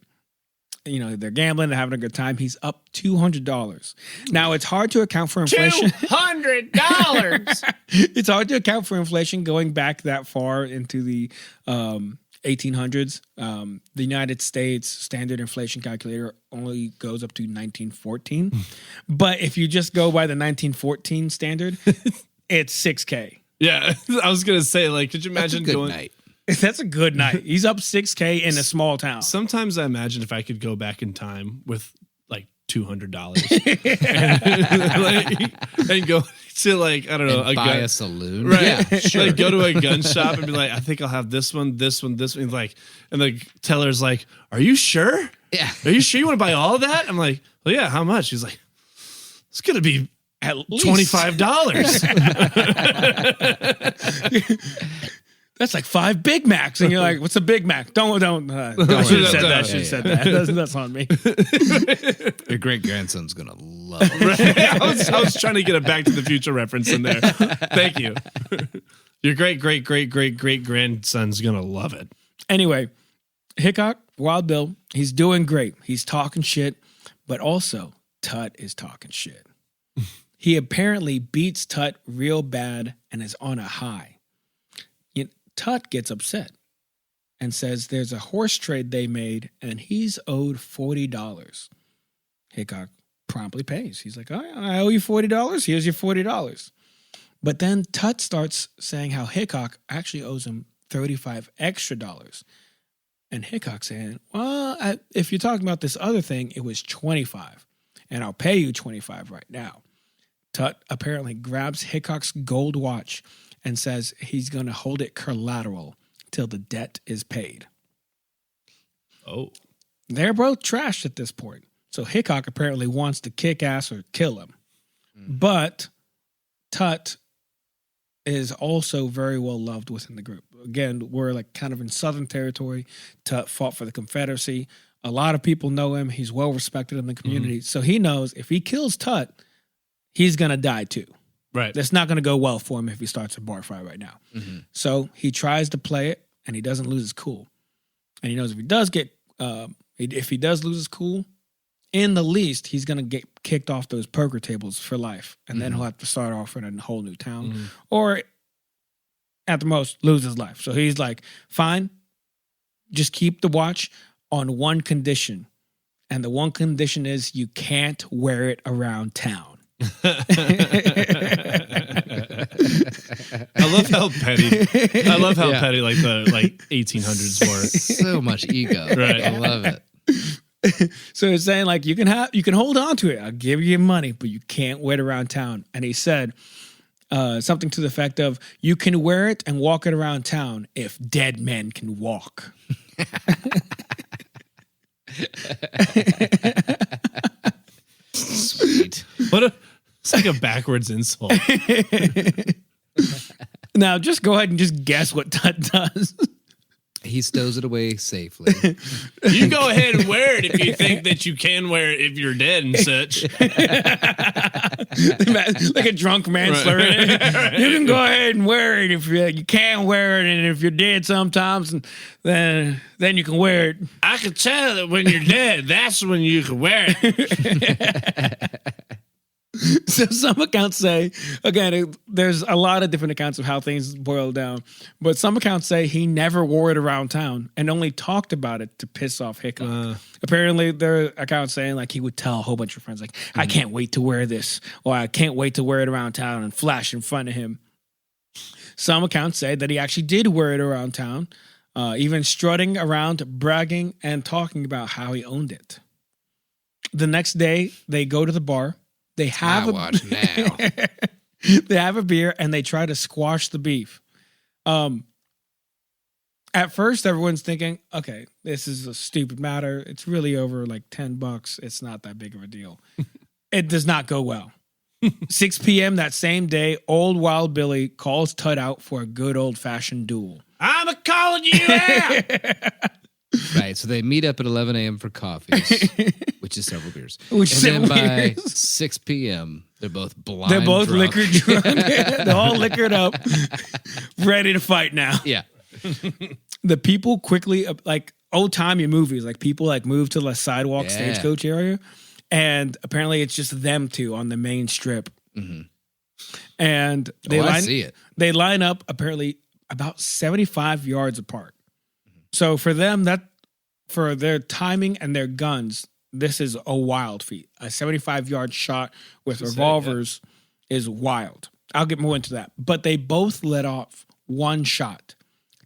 You know, they're gambling, they're having a good time. He's up $200. Now, it's hard to account for inflation. $200. It's hard to account for inflation going back that far into the 1800s. The United States standard inflation calculator only goes up to 1914. But if you just go by the 1914 standard, it's $6K. Yeah, I was going to say, like, could you imagine That's a good going... night. That's a good night. He's up $6K in a small town. Sometimes I imagine if I could go back in time with like $200 and go to like, I don't know, And buy a saloon. Right. Yeah, sure. Like go to a gun shop and be like, I think I'll have this one, this one, this one. Like, and the teller's like, are you sure? Yeah. Are you sure you want to buy all of that? I'm like, well, yeah, how much? He's like, it's going to be At least $25. That's like 5 Big Macs, and you're like, "What's a Big Mac?" Don't. I should have said that. I should have said that. That's on me. Your great grandson's gonna love it. I was trying to get a Back to the Future reference in there. Thank you. Your great grandson's gonna love it. Anyway, Hickok, Wild Bill, he's doing great. He's talking shit, but also Tut is talking shit. He apparently beats Tut real bad and is on a high. Tut gets upset and says there's a horse trade they made and he's owed $40. Hickok promptly pays. He's like, I owe you $40. Here's your $40. But then Tut starts saying how Hickok actually owes him $35 extra. And Hickok saying, well, if you're talking about this other thing, it was $25. And I'll pay you $25 right now. Tut apparently grabs Hickok's gold watch and says he's going to hold it collateral till the debt is paid. Oh. They're both trashed at this point. So Hickok apparently wants to kick ass or kill him. But Tut is also very well loved within the group. Again, we're like kind of in Southern territory. Tut fought for the Confederacy. A lot of people know him. He's well respected in the community. So he knows if he kills Tut, he's going to die too. Right. That's not going to go well for him if he starts a bar fight right now. So he tries to play it, and he doesn't lose his cool. And he knows if he does lose his cool, in the least, he's going to get kicked off those poker tables for life. And then he'll have to start off in a whole new town. Or, at the most, lose his life. So he's like, fine, just keep the watch on one condition. And the one condition is you can't wear it around town. I love how petty like the 1800s were. So much ego. Right. I love it. So it's saying like you can hold on to it. I'll give you money, but you can't wear it around town. And he said something to the effect of, you can wear it and walk it around town if dead men can walk. Sweet. It's like a backwards insult. Now, just go ahead and just guess what Tut does. He stows it away safely. You go ahead and wear it if you think that you can wear it if you're dead and such. Like a drunk man slurring it. You can go ahead and wear it if you can wear it, and if you're dead sometimes, and then you can wear it. I can tell that when you're dead, that's when you can wear it. So some accounts say, again, there's a lot of different accounts of how things boil down, but some accounts say he never wore it around town and only talked about it to piss off Hickok. Apparently, there are accounts saying like he would tell a whole bunch of friends like, I can't wait to wear this, or I can't wait to wear it around town, and flash in front of him. Some accounts say that he actually did wear it around town, even strutting around, bragging, and talking about how he owned it. The next day, they go to the bar. They have they have a beer and they try to squash the beef. At first, everyone's thinking, okay, this is a stupid matter. It's really over like $10. It's not that big of a deal. It does not go well. 6 p.m. that same day, old Wild Billy calls Tut out for a good old-fashioned duel. I'm calling you out! Right, so they meet up at 11 a.m. for coffees, which is several beers. And then by 6 p.m., they're both blind. They're both drunk. liquor drunk. They're all liquored up, ready to fight now. Yeah. The people quickly, like old-timey movies, like people like move to the sidewalk stagecoach area, and apparently it's just them two on the main strip. And I see it. They line up apparently about 75 yards apart. So for them, for their timing and their guns, this is a wild feat. A 75-yard shot with revolvers is wild. I'll get more into that. But they both let off one shot.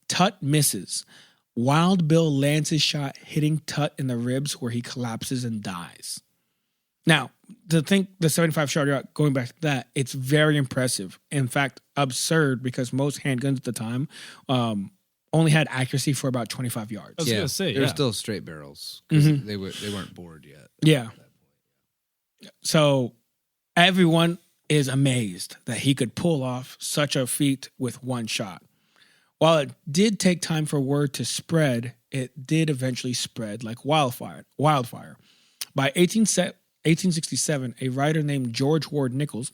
Tut misses. Wild Bill lands his shot, hitting Tut in the ribs where he collapses and dies. Now, to think the 75-shot shot, going back to that, it's very impressive. In fact, absurd, because most handguns at the time only had accuracy for about 25 yards. I was gonna say, they were still straight barrels because they weren't bored yet. Yeah. So everyone is amazed that he could pull off such a feat with one shot. While it did take time for word to spread, it did eventually spread like wildfire. By 1867, a writer named George Ward Nichols,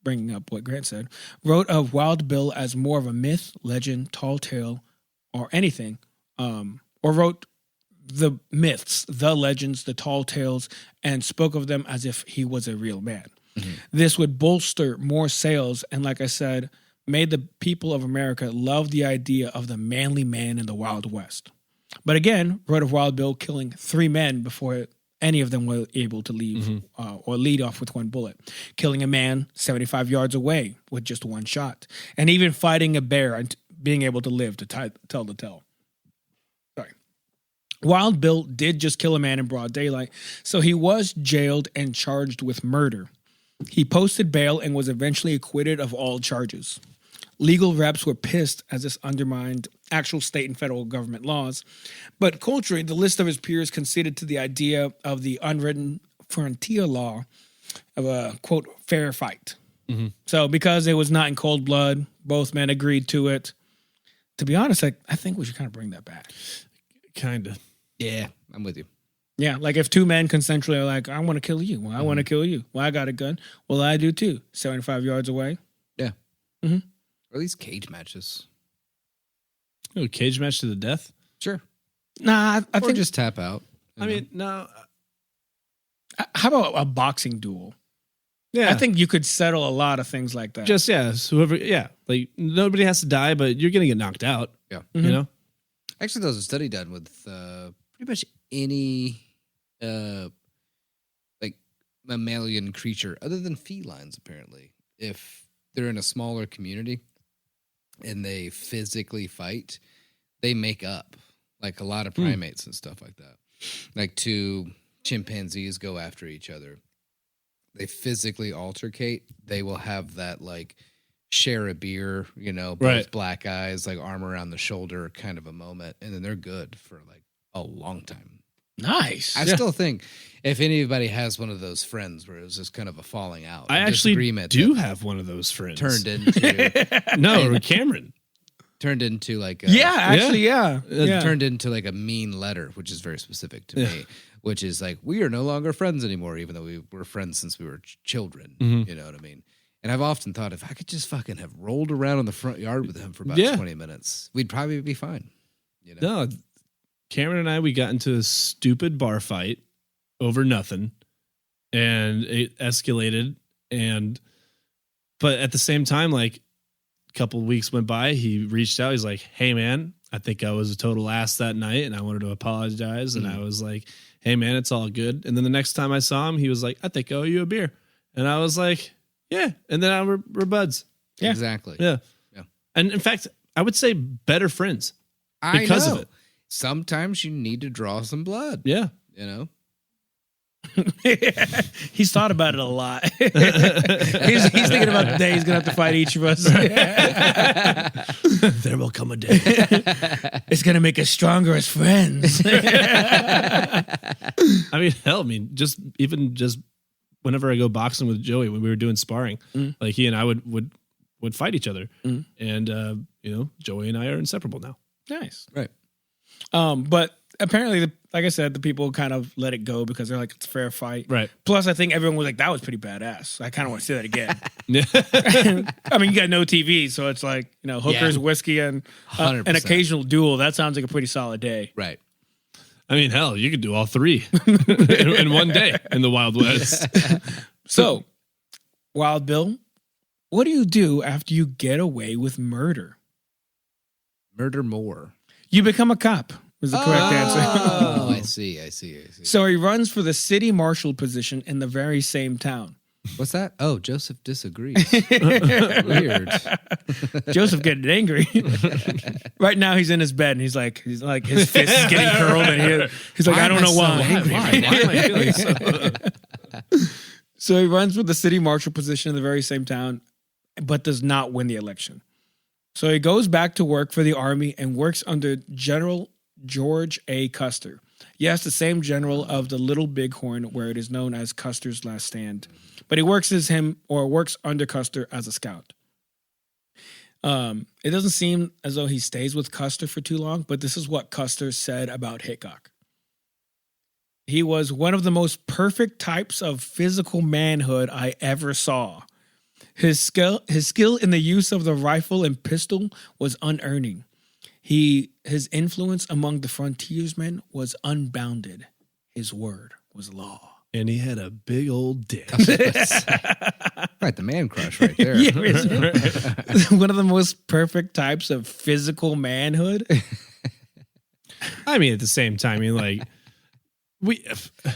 bringing up what Grant said, wrote of Wild Bill as more of a myth, legend, tall tale, or anything, or wrote the myths, the legends, the tall tales, and spoke of them as if he was a real man. Mm-hmm. This would bolster more sales, and like I said, made the people of America love the idea of the manly man in the Wild West. But again, wrote of Wild Bill killing 3 men before any of them were able to leave or lead off with one bullet, killing a man 75 yards away with just one shot, and even fighting a bear and being able to live to tell the tale. Sorry. Wild Bill did just kill a man in broad daylight, so he was jailed and charged with murder. He posted bail and was eventually acquitted of all charges. Legal reps were pissed as this undermined actual state and federal government laws, but culturally, the list of his peers conceded to the idea of the unwritten frontier law of a, quote, fair fight. Mm-hmm. So because it was not in cold blood, both men agreed to it. To be honest, I think we should kind of bring that back. Kind of. Yeah, I'm with you. Yeah, like if 2 men consensually are like, I want to kill you. Well, I want to kill you. Well, I got a gun. Well, I do too. 75 yards away. Yeah. Mm-hmm. Or at least cage matches. Oh, cage match to the death? Sure. Nah, I think just tap out. I mean, no. How about a boxing duel? Yeah. I think you could settle a lot of things like that. Just, whoever, like nobody has to die, but you're going to get knocked out. Yeah. You know? Actually, there was a study done with pretty much any like mammalian creature other than felines, apparently. If they're in a smaller community and they physically fight, they make up, like a lot of primates and stuff like that. Like 2 chimpanzees go after each other. They physically altercate. They will have that, like, share a beer, both black eyes, like arm around the shoulder kind of a moment. And then they're good for, like, a long time. Nice. I still think if anybody has one of those friends where it was just kind of a falling out. I actually do have one of those friends. Turned into... No, Cameron. Turned into like... Turned into like a mean letter, which is very specific to me, which is like, we are no longer friends anymore, even though we were friends since we were children. Mm-hmm. You know what I mean? And I've often thought if I could just fucking have rolled around in the front yard with him for about 20 minutes, we'd probably be fine. No, Cameron and I, we got into a stupid bar fight over nothing, and it escalated. But at the same time, like a couple of weeks went by, he reached out. He's like, "Hey man, I think I was a total ass that night, and I wanted to apologize." And I was like, "Hey man, it's all good." And then the next time I saw him, he was like, "I think I owe you a beer," and I was like, "Yeah." And then we're buds. Yeah, exactly. Yeah. And in fact, I would say better friends because of it. Sometimes you need to draw some blood. Yeah. He's thought about it a lot. he's thinking about the day he's going to have to fight each of us. There will come a day. It's going to make us stronger as friends. I mean, just whenever I go boxing with Joey, when we were doing sparring, like he and I would fight each other. And, Joey and I are inseparable now. Nice. Right. But apparently, like I said, the people kind of let it go because they're like, it's a fair fight. Right. Plus, I think everyone was like, that was pretty badass. I kind of want to see that again. I mean, you got no TV, so it's like, hookers, whiskey, and an occasional duel. That sounds like a pretty solid day. Right. I mean, hell, you could do all 3 in one day in the Wild West. So, Wild Bill, what do you do after you get away with murder? Murder more. You become a cop, was the correct answer. Oh, I see. So he runs for the city marshal position in the very same town. What's that? Oh, Joseph disagrees. Weird. Joseph getting angry. Right now he's in his bed and he's like his fist is getting curled and he's like, I don't know why. Why am I feeling so? So he runs for the city marshal position in the very same town, but does not win the election. So he goes back to work for the army and works under General George A. Custer, Yes, the same general of the Little Bighorn, where it is known as Custer's Last Stand. But he works under Custer as a scout. It doesn't seem as though he stays with Custer for too long, but this is what Custer said about Hickok. He was one of the most perfect types of physical manhood I ever saw. His skill in the use of the rifle and pistol was unerring. His influence among the frontiersmen was unbounded. His word was law. And he had a big old dick. Right, the man crush right there. Yeah, one of the most perfect types of physical manhood. I mean, at the same time, I mean, like,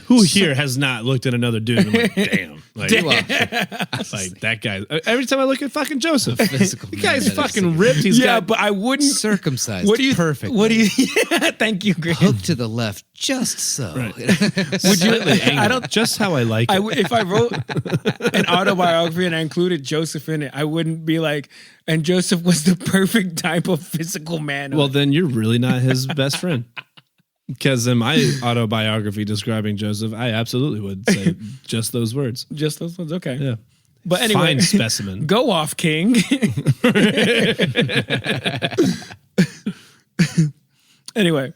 who here has not looked at another dude and like, damn, like that guy. Every time I look at fucking Joseph, the guy's fucking ripped. He's but I wouldn't circumcised. What do you perfect? What do you? Thank you, Greg. Hook to the left, just so. Right. Would you? I don't. Just how I like it. If I wrote an autobiography and I included Joseph in it, I wouldn't be like, and Joseph was the perfect type of physical man. Well, then you're really not his best friend. Because in my autobiography describing Joseph, I absolutely would say just those words. Just those words, okay. Yeah. But anyway, fine specimen. Go off, King. Anyway,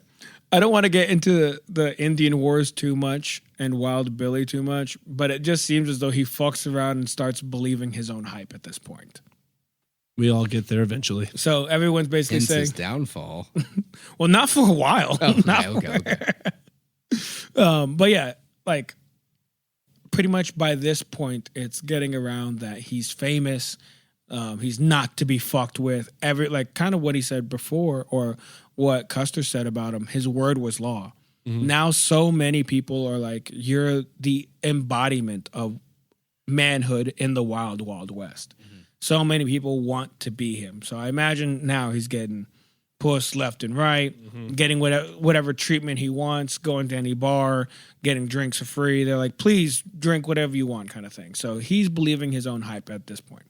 I don't want to get into the Indian Wars too much and Wild Billy too much, but it just seems as though he fucks around and starts believing his own hype at this point. We all get there eventually. So everyone's basically Hence saying his downfall. Well, not for a while. Oh, okay. But yeah, like pretty much by this point, it's getting around that he's famous. He's not to be fucked with. Kind of what he said before, or what Custer said about him. His word was law. Mm-hmm. Now, so many people are like, you're the embodiment of manhood in the wild, wild west. Mm-hmm. So many people want to be him. So I imagine now he's getting puss left and right, getting whatever treatment he wants, going to any bar, getting drinks for free. They're like, please drink whatever you want, kind of thing. So he's believing his own hype at this point.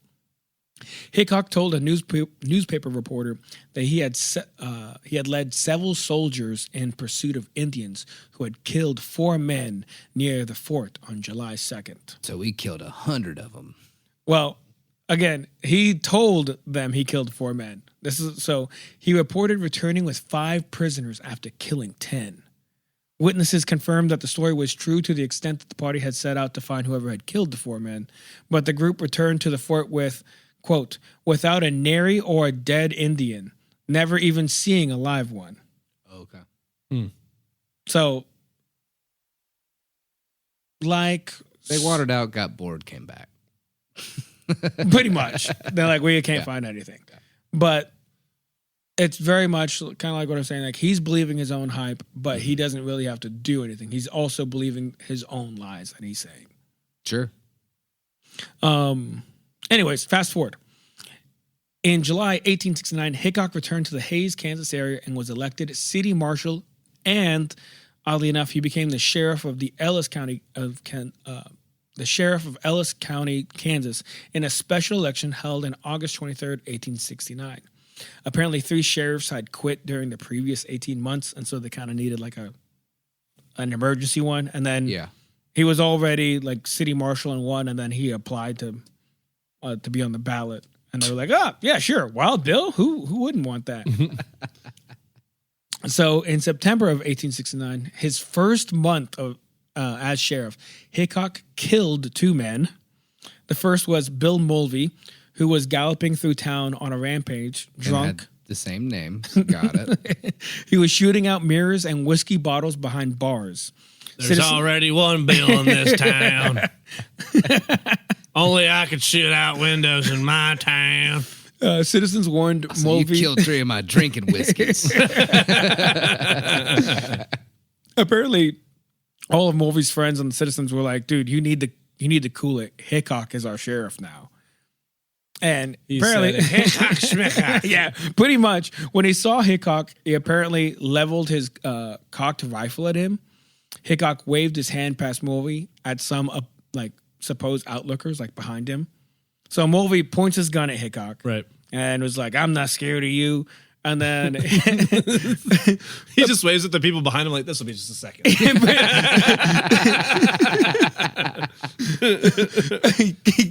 Hickok told a newspaper reporter that he had led several soldiers in pursuit of Indians who had killed 4 men near the fort on July 2nd. So he killed 100 of them. Well, again, he told them he killed 4 men. So he reported returning with 5 prisoners after killing 10. Witnesses confirmed that the story was true to the extent that the party had set out to find whoever had killed the 4 men, but the group returned to the fort with, quote, without a nary or a dead Indian, never even seeing a live one. Okay. So, like... They watered out, got bored, came back. Pretty much. They're like, we can't find anything. But it's very much kind of like what I'm saying. Like, he's believing his own hype, but he doesn't really have to do anything. He's also believing his own lies that he's saying. Sure. Anyways, fast forward. In July 1869, Hickok returned to the Hays, Kansas area and was elected city marshal, and oddly enough, he became the sheriff of the Ellis County the sheriff of Ellis County, Kansas, in a special election held on August 23rd, 1869. Apparently, 3 sheriffs had quit during the previous 18 months, and so they kind of needed like an emergency one. And then he was already like city marshal in one, and then he applied to be on the ballot. And they were like, "Oh, yeah, sure, Wild Bill. Who wouldn't want that?" So in September of 1869, his first month of as sheriff, Hickok killed 2 men. The first was Bill Mulvey, who was galloping through town on a rampage, drunk. Had the same name. Got it. He was shooting out mirrors and whiskey bottles behind bars. There's already one Bill in this town. Only I could shoot out windows in my town. Citizens warned Mulvey. You killed 3 of my drinking whiskeys. Apparently, all of Mulvey's friends and the citizens were like, "Dude, you need to cool it. Hickok is our sheriff now." And he apparently, said, yeah, pretty much. When he saw Hickok, he apparently leveled his cocked rifle at him. Hickok waved his hand past Mulvey at some supposed outlookers behind him. So Mulvey points his gun at Hickok, right, and was like, "I'm not scared of you." And then He just waves at the people behind him like, this will be just a second.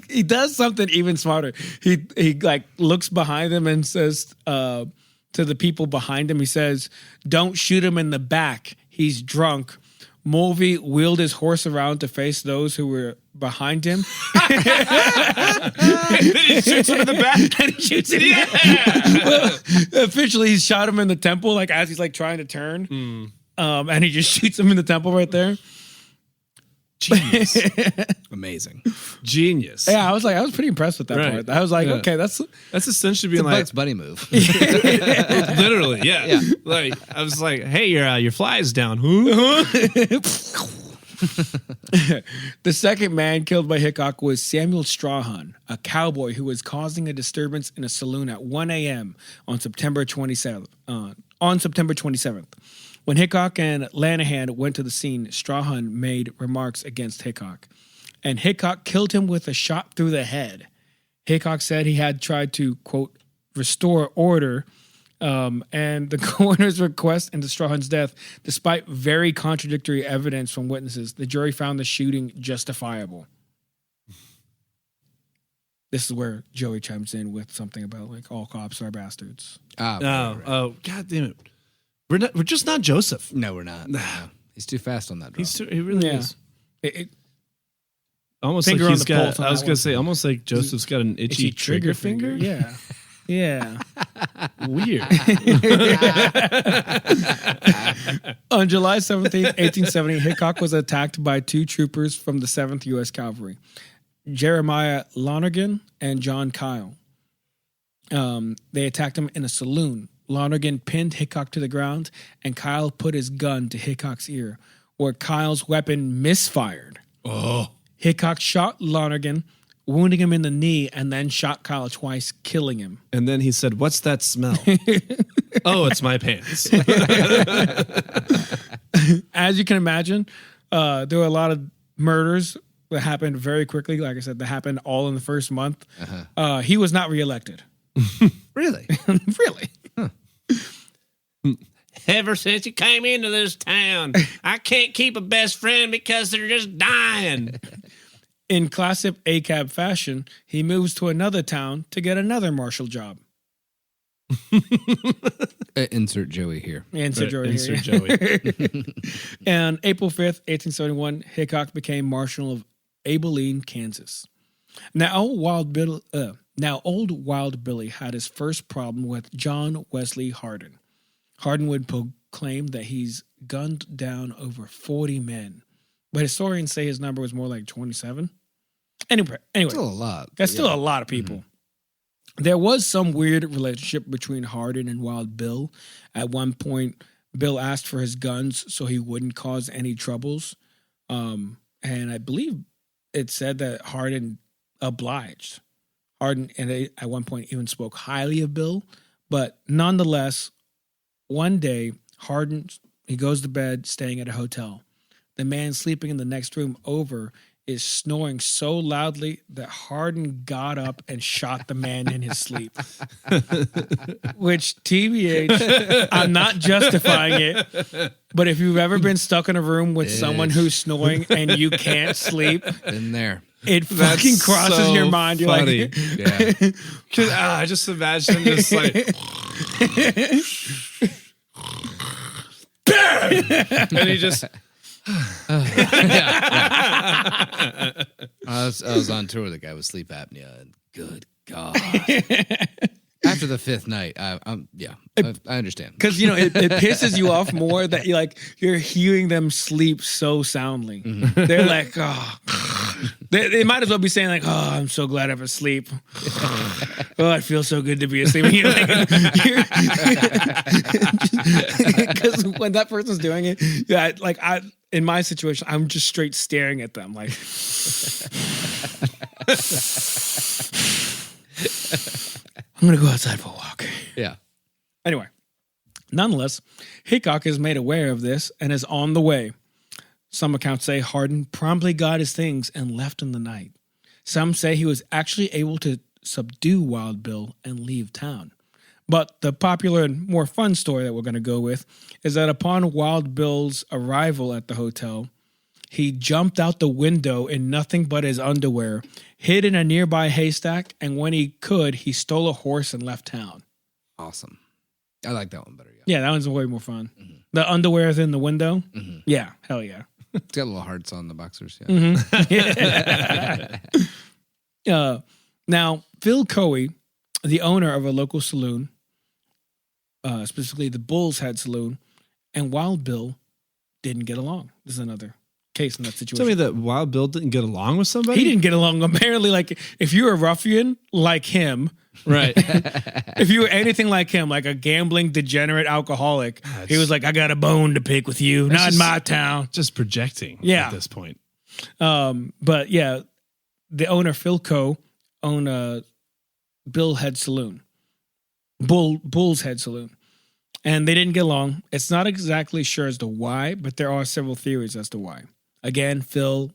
he does something even smarter. He like looks behind him and says to the people behind him, he says, "Don't shoot him in the back. He's drunk." Mulvey wheeled his horse around to face those who were behind him. Then he shoots him in the back. And he shoots him. Well, officially, he shot him in the temple, like as he's like trying to turn. And he just shoots him in the temple right there. Genius. Amazing. Genius. Yeah, I was pretty impressed with that Right. part. I was like, Yeah. okay, that's essentially It's a being like, Bugs Bunny move. literally, yeah. Like, I was like, hey, your fly is down. Who? The second man killed by Hickok was Samuel Strahan, a cowboy who was causing a disturbance in a saloon at 1 a.m. on September 27th. When Hickok and Lanahan went to the scene, Strahan made remarks against Hickok, and Hickok killed him with a shot through the head. Hickok said he had tried to, quote, restore order, and the coroner's request into Strahan's death, despite very contradictory evidence from witnesses, the jury found the shooting justifiable. This is where Joey chimes in with something about like all cops are bastards. Oh, God damn it. We're just not Joseph. No, we're not. No. He's too fast on that drop. He really Yeah. is. It, Almost like Finger on he's the pulse got, on I was that going one. to say, almost like Joseph's got an itchy trigger finger. Yeah. Yeah. Weird. On July 17, 1870, Hickok was attacked by two troopers from the 7th U.S. Cavalry, Jeremiah Lonergan and John Kyle. They attacked him in a saloon. Lonergan pinned Hickok to the ground, and Kyle put his gun to Hickok's ear, where Kyle's weapon misfired. Oh. Hickok shot Lonergan, wounding him in the knee, and then shot Kyle twice, killing him. And then he said, what's that smell? Oh, it's my pants. As you can imagine, there were a lot of murders that happened very quickly. Like I said, that happened all in the first month. He was not reelected. Really? Really? Ever since you came into this town, I can't keep a best friend because they're just dying. In classic ACAB fashion, he moves to another town to get another marshal job. Insert Joey here. Insert Joey here. Insert Joey. And April 5th, 1871, Hickok became Marshal of Abilene, Kansas. Now, old Wild Billy had his first problem with John Wesley Hardin. Hardin would proclaim that he's gunned down over 40 men, but historians say his number was more like 27. Anyway, Still a lot. that's still a lot of people. Mm-hmm. There was some weird relationship between Hardin and Wild Bill. At one point, Bill asked for his guns so he wouldn't cause any troubles. And I believe it said that Hardin obliged. Hardin, and they, at one point, even spoke highly of Bill. But nonetheless, one day, Hardin, he goes to bed staying at a hotel. The man sleeping in the next room over is snoring so loudly that Hardin got up and shot the man in his sleep. Which, TBH, I'm not justifying it, but if you've ever been stuck in a room with someone who's snoring and you can't sleep, In there. it fucking crosses so your mind. You're funny. like, Yeah. I just imagine him just like, and he just, I was on tour with a guy with sleep apnea, and good God. After the fifth night, I understand. because it pisses you off more that you're hearing them sleep so soundly. Mm-hmm. They're like, oh, they might as well be saying like, oh, I'm so glad I'm asleep. Oh, it feels so good to be asleep. Because when that person's doing it, in my situation, I'm just straight staring at them like. I'm going to go outside for a walk. Yeah. Anyway, nonetheless, Hickok is made aware of this and is on the way. Some accounts say Hardin promptly got his things and left in the night. Some say he was actually able to subdue Wild Bill and leave town. But the popular and more fun story that we're going to go with is that upon Wild Bill's arrival at the hotel, he jumped out the window in nothing but his underwear, hid in a nearby haystack, and when he could, he stole a horse and left town. Awesome. I like that one better. Yeah. Yeah, that one's way more fun. Mm-hmm. The underwear is in the window. Mm-hmm. Yeah, hell yeah. It's got little hearts on the boxers. Yeah. Mm-hmm. Now, Phil Coe, the owner of a local saloon, specifically the Bull's Head Saloon, and Wild Bill didn't get along. This is another case in that situation. Tell me that Wild Bill didn't get along with somebody? He didn't get along. Apparently, like, if you're a ruffian like him, right? If you were anything like him, like a gambling, degenerate alcoholic, he was like, I got a bone to pick with you. Not in my town. Just projecting at this point. But yeah, the owner, Phil Coe, owned a Bull's Head Saloon. And they didn't get along. It's not exactly sure as to why, but there are several theories as to why. Again, Phil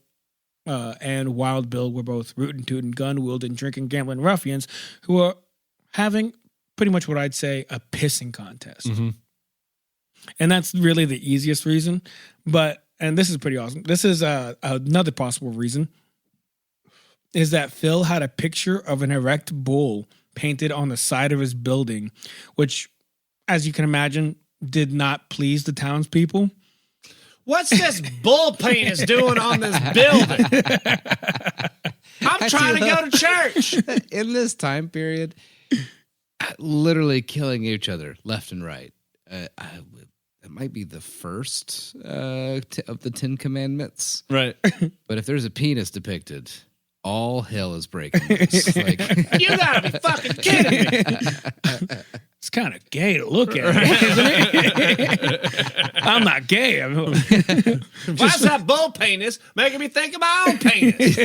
and Wild Bill were both rootin' tootin', gun wielding, drinking, gambling ruffians who were having pretty much what I'd say a pissing contest. Mm-hmm. And that's really the easiest reason. And this is pretty awesome. This is another possible reason is that Phil had a picture of an erect bull painted on the side of his building, which, as you can imagine, did not please the townspeople. What's this bull penis doing on this building? I'm trying to go to church. In this time period, literally killing each other left and right. It might be the first of the 10 Commandments. Right. But if there's a penis depicted, all hell is breaking loose. Like, you gotta be fucking kidding me. It's kind of gay to look at, isn't it? I'm not gay. Why's that bull penis making me think of my own penis?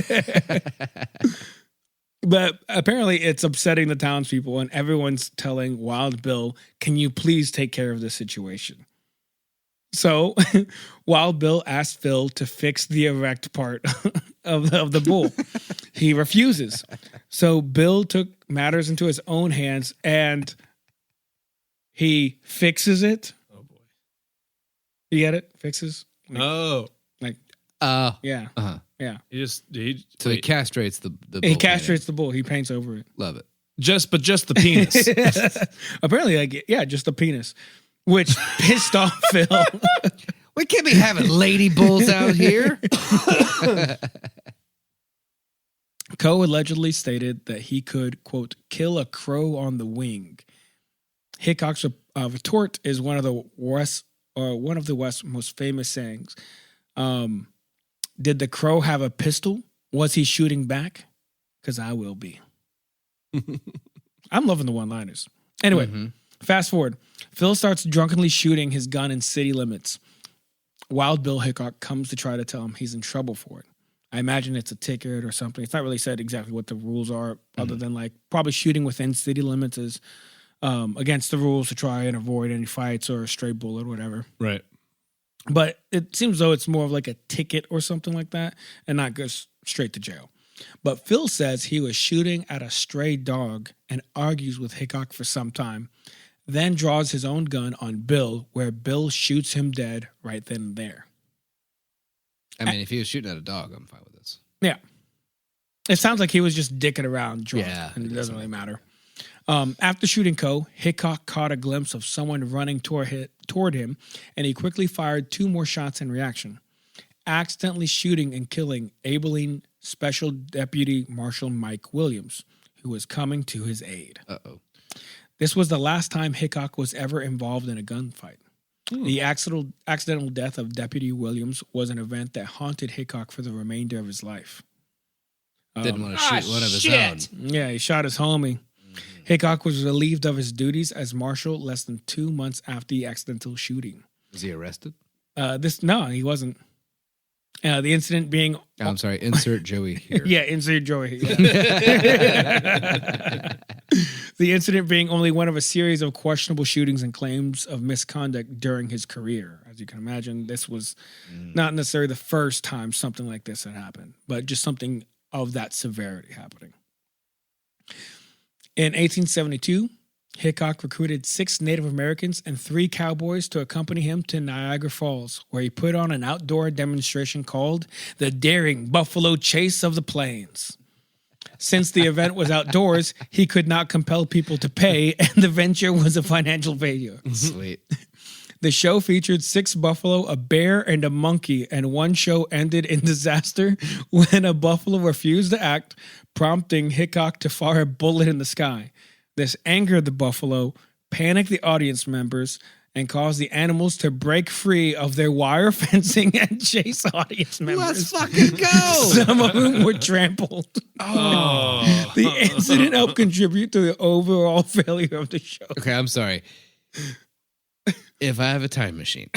But apparently it's upsetting the townspeople, and everyone's telling Wild Bill, can you please take care of this situation? So Wild Bill asked Phil to fix the erect part of the bull. He refuses. So Bill took matters into his own hands and he fixes it. Oh boy. You get it? Fixes? Yeah. Yeah. Uh-huh. Yeah. He castrates the bull. He castrates the bull. He paints over it. Love it. just the penis. Apparently, just the penis, which pissed off Phil. We can't be having lady bulls out here. Coe allegedly stated that he could, quote, kill a crow on the wing. Hickok's retort is one of the West's most famous sayings. Did the crow have a pistol? Was he shooting back? Because I will be. I'm loving the one-liners. Anyway, Fast forward. Phil starts drunkenly shooting his gun in city limits. Wild Bill Hickok comes to try to tell him he's in trouble for it. I imagine it's a ticket or something. It's not really said exactly what the rules are, other than like probably shooting within city limits is against the rules to try and avoid any fights or a stray bullet or whatever. Right. But it seems though it's more of like a ticket or something like that and not goes straight to jail. But Phil says he was shooting at a stray dog and argues with Hickok for some time, then draws his own gun on Bill, where Bill shoots him dead right then and there. I mean, if he was shooting at a dog, I'm fine with this. Yeah. It sounds like he was just dicking around drunk, and it doesn't really matter. After shooting Coe, Hickok caught a glimpse of someone running toward him, and he quickly fired 2 more shots in reaction, accidentally shooting and killing Abilene Special Deputy Marshal Mike Williams, who was coming to his aid. Uh-oh. This was the last time Hickok was ever involved in a gunfight. The accidental death of Deputy Williams was an event that haunted Hickok for the remainder of his life. Didn't want to shoot one of his own. Yeah, he shot his homie. Hickok was relieved of his duties as marshal less than 2 months after the accidental shooting. Was he arrested? No, he wasn't. The incident being... I'm sorry, insert Joey here. Yeah, insert Joey. Yeah. The incident being only one of a series of questionable shootings and claims of misconduct during his career. As you can imagine, this was not necessarily the first time something like this had happened, but just something of that severity happening. In 1872, Hickok recruited 6 Native Americans and 3 cowboys to accompany him to Niagara Falls, where he put on an outdoor demonstration called the Daring Buffalo Chase of the Plains. Since the event was outdoors, he could not compel people to pay, and the venture was a financial failure. Sweet. The show featured 6 buffalo, a bear, and a monkey, and one show ended in disaster when a buffalo refused to act, prompting Hickok to fire a bullet in the sky. This angered the buffalo, panicked the audience members, and caused the animals to break free of their wire fencing and chase audience members. Let's fucking go. Some of whom were trampled. Oh. The incident helped contribute to the overall failure of the show. Okay, I'm sorry. If I have a time machine,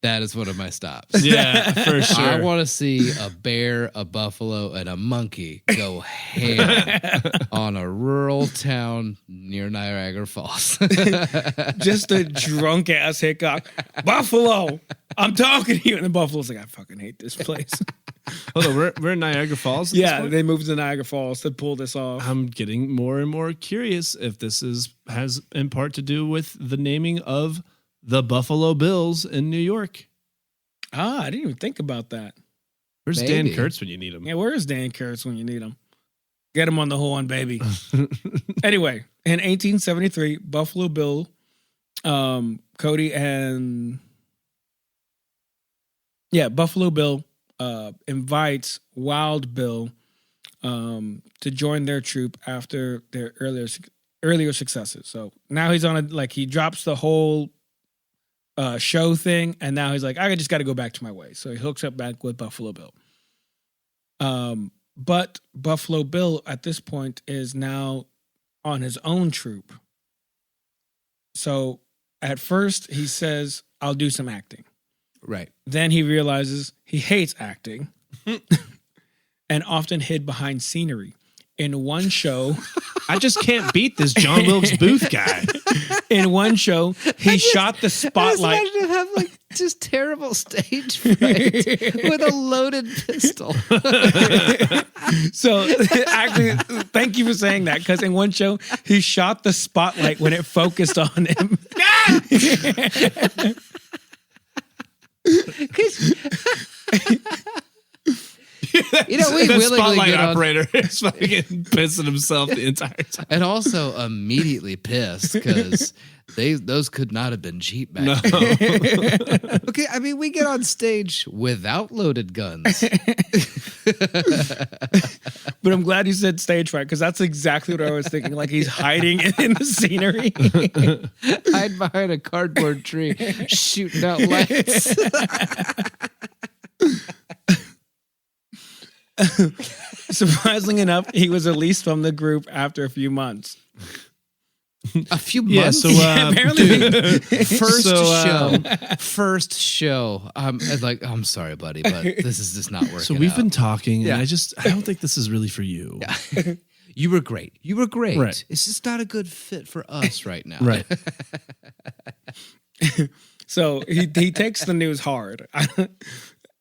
that is one of my stops. Yeah, for sure. I want to see a bear, a buffalo, and a monkey go ham on a rural town near Niagara Falls. Just a drunk ass Hickok. Buffalo, I'm talking to you. And the buffalo's like, I fucking hate this place. Hold on, we're in Niagara Falls. At this Yeah, point? they moved to Niagara Falls to pull this off. I'm getting more and more curious if this has in part to do with the naming of the Buffalo Bills in New York. I didn't even think about that. Where's Maybe. Dan Kurtz when you need him? Yeah, where is Dan Kurtz when you need him? Get him on the horn, baby. Anyway, in 1873, Buffalo Bill, Cody and... Yeah, Buffalo Bill invites Wild Bill to join their troop after their earlier successes. So now he's on he drops the whole show thing, and now he's like, I just got to go back to my way. So he hooks up back with Buffalo Bill. But Buffalo Bill at this point is now on his own troop. So at first he says, I'll do some acting. Right. Then he realizes he hates acting and often hid behind scenery. In one show, I just can't beat this John Wilkes Booth guy. he shot the I spotlight. just imagine him have just terrible stage fright with a loaded pistol. So actually, thank you for saying that, because in one show, he shot the spotlight when it focused on him. You know, we the willingly spotlight get on, operator is fucking pissing himself the entire time. and also immediately pissed because those could not have been cheap back No. then. Okay, I mean, we get on stage without loaded guns. But I'm glad you said stage fright, because that's exactly what I was thinking. Like he's hiding in the scenery. Hide behind a cardboard tree, shooting out lights. Surprisingly enough, he was released from the group after a few months. A few Yeah, months. so Apparently, First show. I'm sorry, buddy, but this is just not working. So we've out. been talking, Yeah. and I don't think this is really for you. Yeah. You were great. Right. It's just not a good fit for us right now. Right. so he takes the news hard.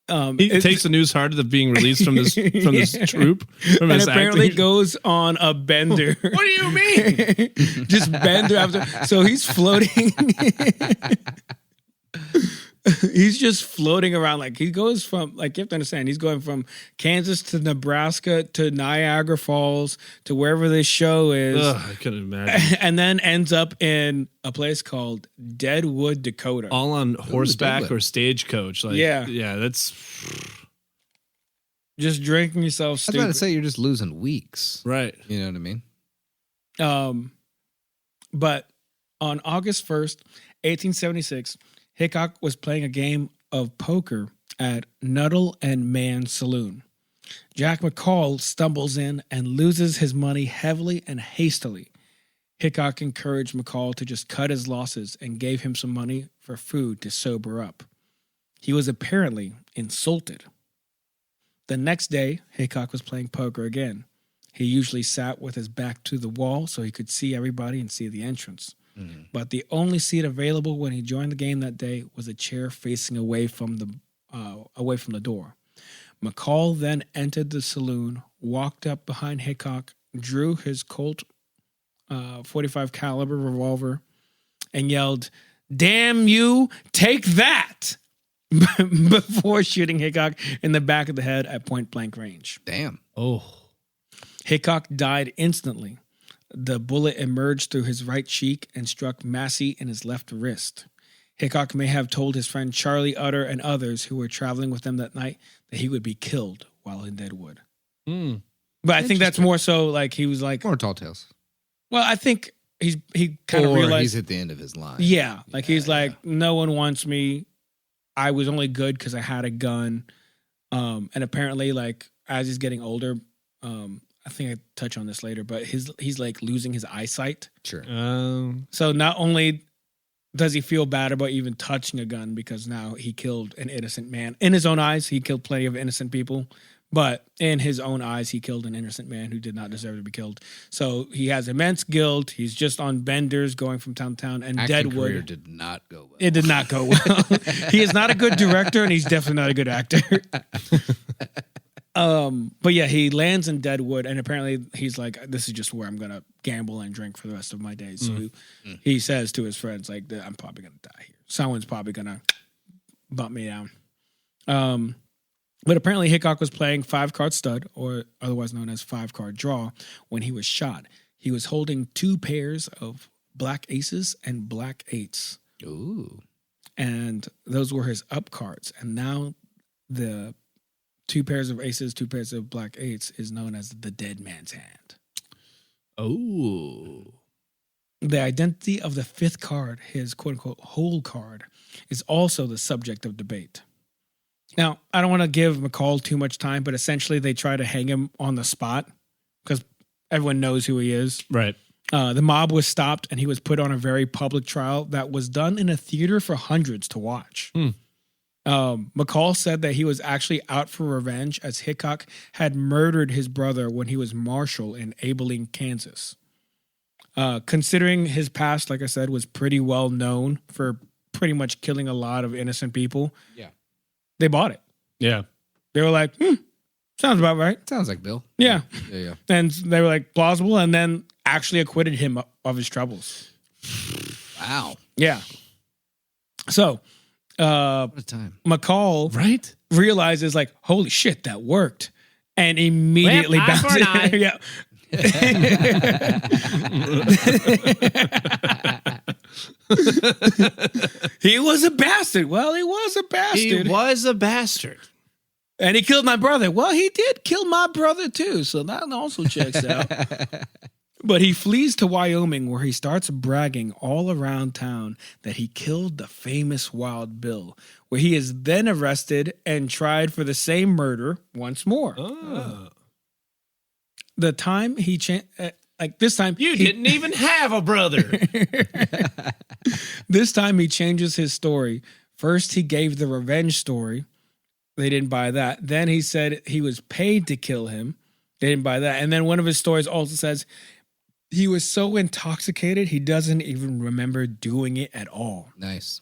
He takes the news hard of being released from this troop, from and his apparently acting. goes on a bender. What do you mean? Just bender after. So he's floating. He's just floating around. Like he goes from, you have to understand, he's going from Kansas to Nebraska to Niagara Falls to wherever this show is. Ugh, I couldn't imagine. And then ends up in a place called Deadwood, Dakota. All on horseback Deadwood. or stagecoach. Yeah, that's Just drinking yourself I was stupid. about to say you're just losing weeks. right. You know what I mean? But on August 1st, 1876, Hickok was playing a game of poker at Nuttall and Mann Saloon. Jack McCall stumbles in and loses his money heavily and hastily. Hickok encouraged McCall to just cut his losses and gave him some money for food to sober up. He was apparently insulted. The next day, Hickok was playing poker again. He usually sat with his back to the wall so he could see everybody and see the entrance. But the only seat available when he joined the game that day was a chair facing away from the door. McCall then entered the saloon, walked up behind Hickok, drew his Colt .45 caliber revolver and yelled, "Damn you, take that!" before shooting Hickok in the back of the head at point blank range. Damn. Oh. Hickok died instantly. The bullet emerged through his right cheek and struck Massey in his left wrist. Hickok may have told his friend Charlie Utter and others who were traveling with them that night that he would be killed while in Deadwood. Mm. But I think that's more so like he was like, More tall tales. well, I think he kind of Or realized he's at the end of his line. Yeah, like he's like, no one wants me. I was only good because I had a gun. And apparently, like as he's getting older, I think I touch on this later, but he's like losing his eyesight. Sure. So not only does he feel bad about even touching a gun because now he killed an innocent man in his own eyes, he killed plenty of innocent people. But in his own eyes, he killed an innocent man who did not deserve to be killed. So he has immense guilt. He's just on benders going from town to town. And Acting Deadwood career did not go well. It did not go well. He is not a good director, and he's definitely not a good actor. But yeah, he lands in Deadwood, and apparently he's like, "This is just where I'm gonna gamble and drink for the rest of my days." So he says to his friends, "Like, I'm probably gonna die here. Someone's probably gonna bump me down." But apparently Hickok was playing 5-card stud, or otherwise known as 5-card draw, when he was shot. He was holding 2 pairs of black aces and black eights. Ooh. And those were his up cards. And now the 2 pairs of aces, 2 pairs of black eights is known as the dead man's hand. Oh. The identity of the 5th card, his quote-unquote whole card, is also the subject of debate. Now, I don't want to give McCall too much time, but essentially they try to hang him on the spot because everyone knows who he is. Right. The mob was stopped and he was put on a very public trial that was done in a theater for hundreds to watch. McCall said that he was actually out for revenge as Hickok had murdered his brother when he was marshal in Abilene, Kansas. Considering his past, like I said, was pretty well known for pretty much killing a lot of innocent people. Yeah. They bought it. Yeah. They were like, sounds about right. Sounds like Bill. Yeah. Yeah. And they were like, plausible, and then actually acquitted him of his troubles. Wow. Yeah. So, What a time. McCall Right? realizes, like, holy shit, that worked. And immediately Well, eye for an eye. Yeah. He was a bastard. Well, he was a bastard. He was a bastard. And he killed my brother. Well, he did kill my brother too, so that also checks out. But he flees to Wyoming where he starts bragging all around town that he killed the famous Wild Bill, where he is then arrested and tried for the same murder once more. Oh. The time he this time You didn't even have a brother. This time he changes his story. First he gave the revenge story. They didn't buy that. Then he said he was paid to kill him. They didn't buy that. And then one of his stories also says he was so intoxicated he doesn't even remember doing it at all. Nice.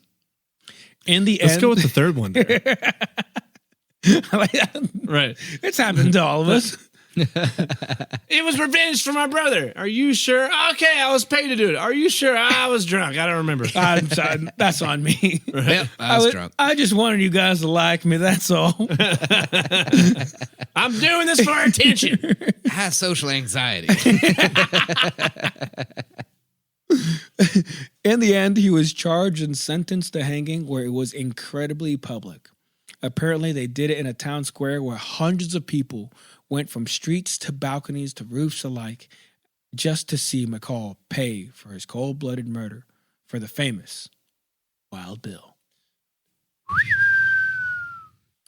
In the Let's end, go with the third one there. Right. It's happened to all of us. It was revenge for my brother. Are you sure? Okay, I was paid to do it. Are you sure? I was drunk. I don't remember. I'm sorry. That's on me. Yep, I was drunk. I just wanted you guys to like me. That's all. I'm doing this for attention. I have social anxiety. In the end, he was charged and sentenced to hanging where it was incredibly public. Apparently, they did it in a town square where hundreds of people went from streets to balconies to roofs alike just to see McCall pay for his cold-blooded murder for the famous Wild Bill.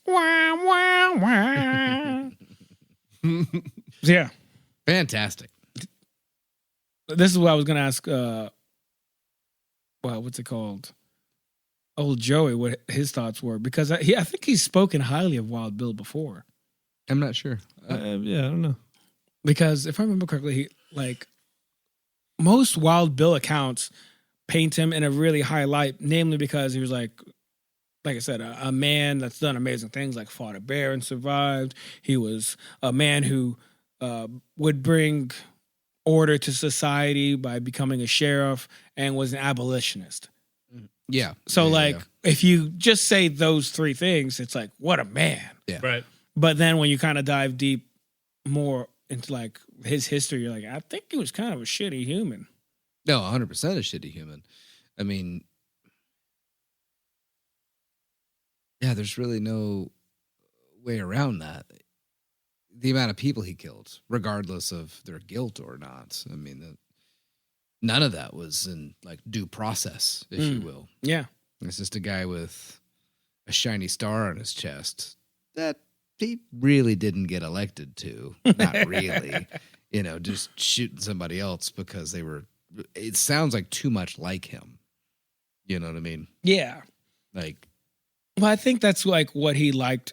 Wah, wah, wah. Yeah. Fantastic. This is what I was going to ask, what's it called? Old Joey, what his thoughts were. Because I think he's spoken highly of Wild Bill before. I'm not sure. Yeah, I don't know. Because if I remember correctly, most Wild Bill accounts paint him in a really high light, namely because he was like I said, a man that's done amazing things, like fought a bear and survived. He was a man who would bring order to society by becoming a sheriff and was an abolitionist. Yeah. So, Yeah, like, yeah. if you just say those three things, it's like, what a man. Yeah. Right. But then when you kind of dive deep more into, like, his history, you're like, I think he was kind of a shitty human. No, 100% a shitty human. I mean, yeah, there's really no way around that. The amount of people he killed, regardless of their guilt or not. I mean, none of that was in like due process, if you will. Yeah. It's just a guy with a shiny star on his chest that he really didn't get elected to. Not really. Just shooting somebody else because they were, it sounds like too much like him. You know what I mean? Yeah. Like, Well, I think that's like what he liked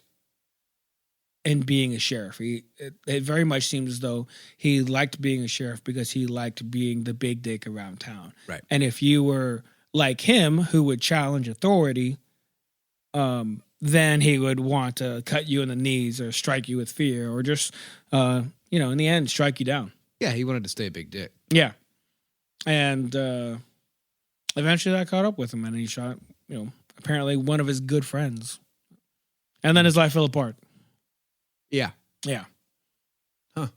in being a sheriff. It very much seems as though he liked being a sheriff because he liked being the big dick around town. Right. And if you were like him, who would challenge authority, then he would want to cut you in the knees or strike you with fear or just, in the end, strike you down. yeah, he wanted to stay a big dick. Yeah. And eventually that caught up with him and he shot, apparently one of his good friends. And then his life fell apart. Yeah. Yeah. Huh.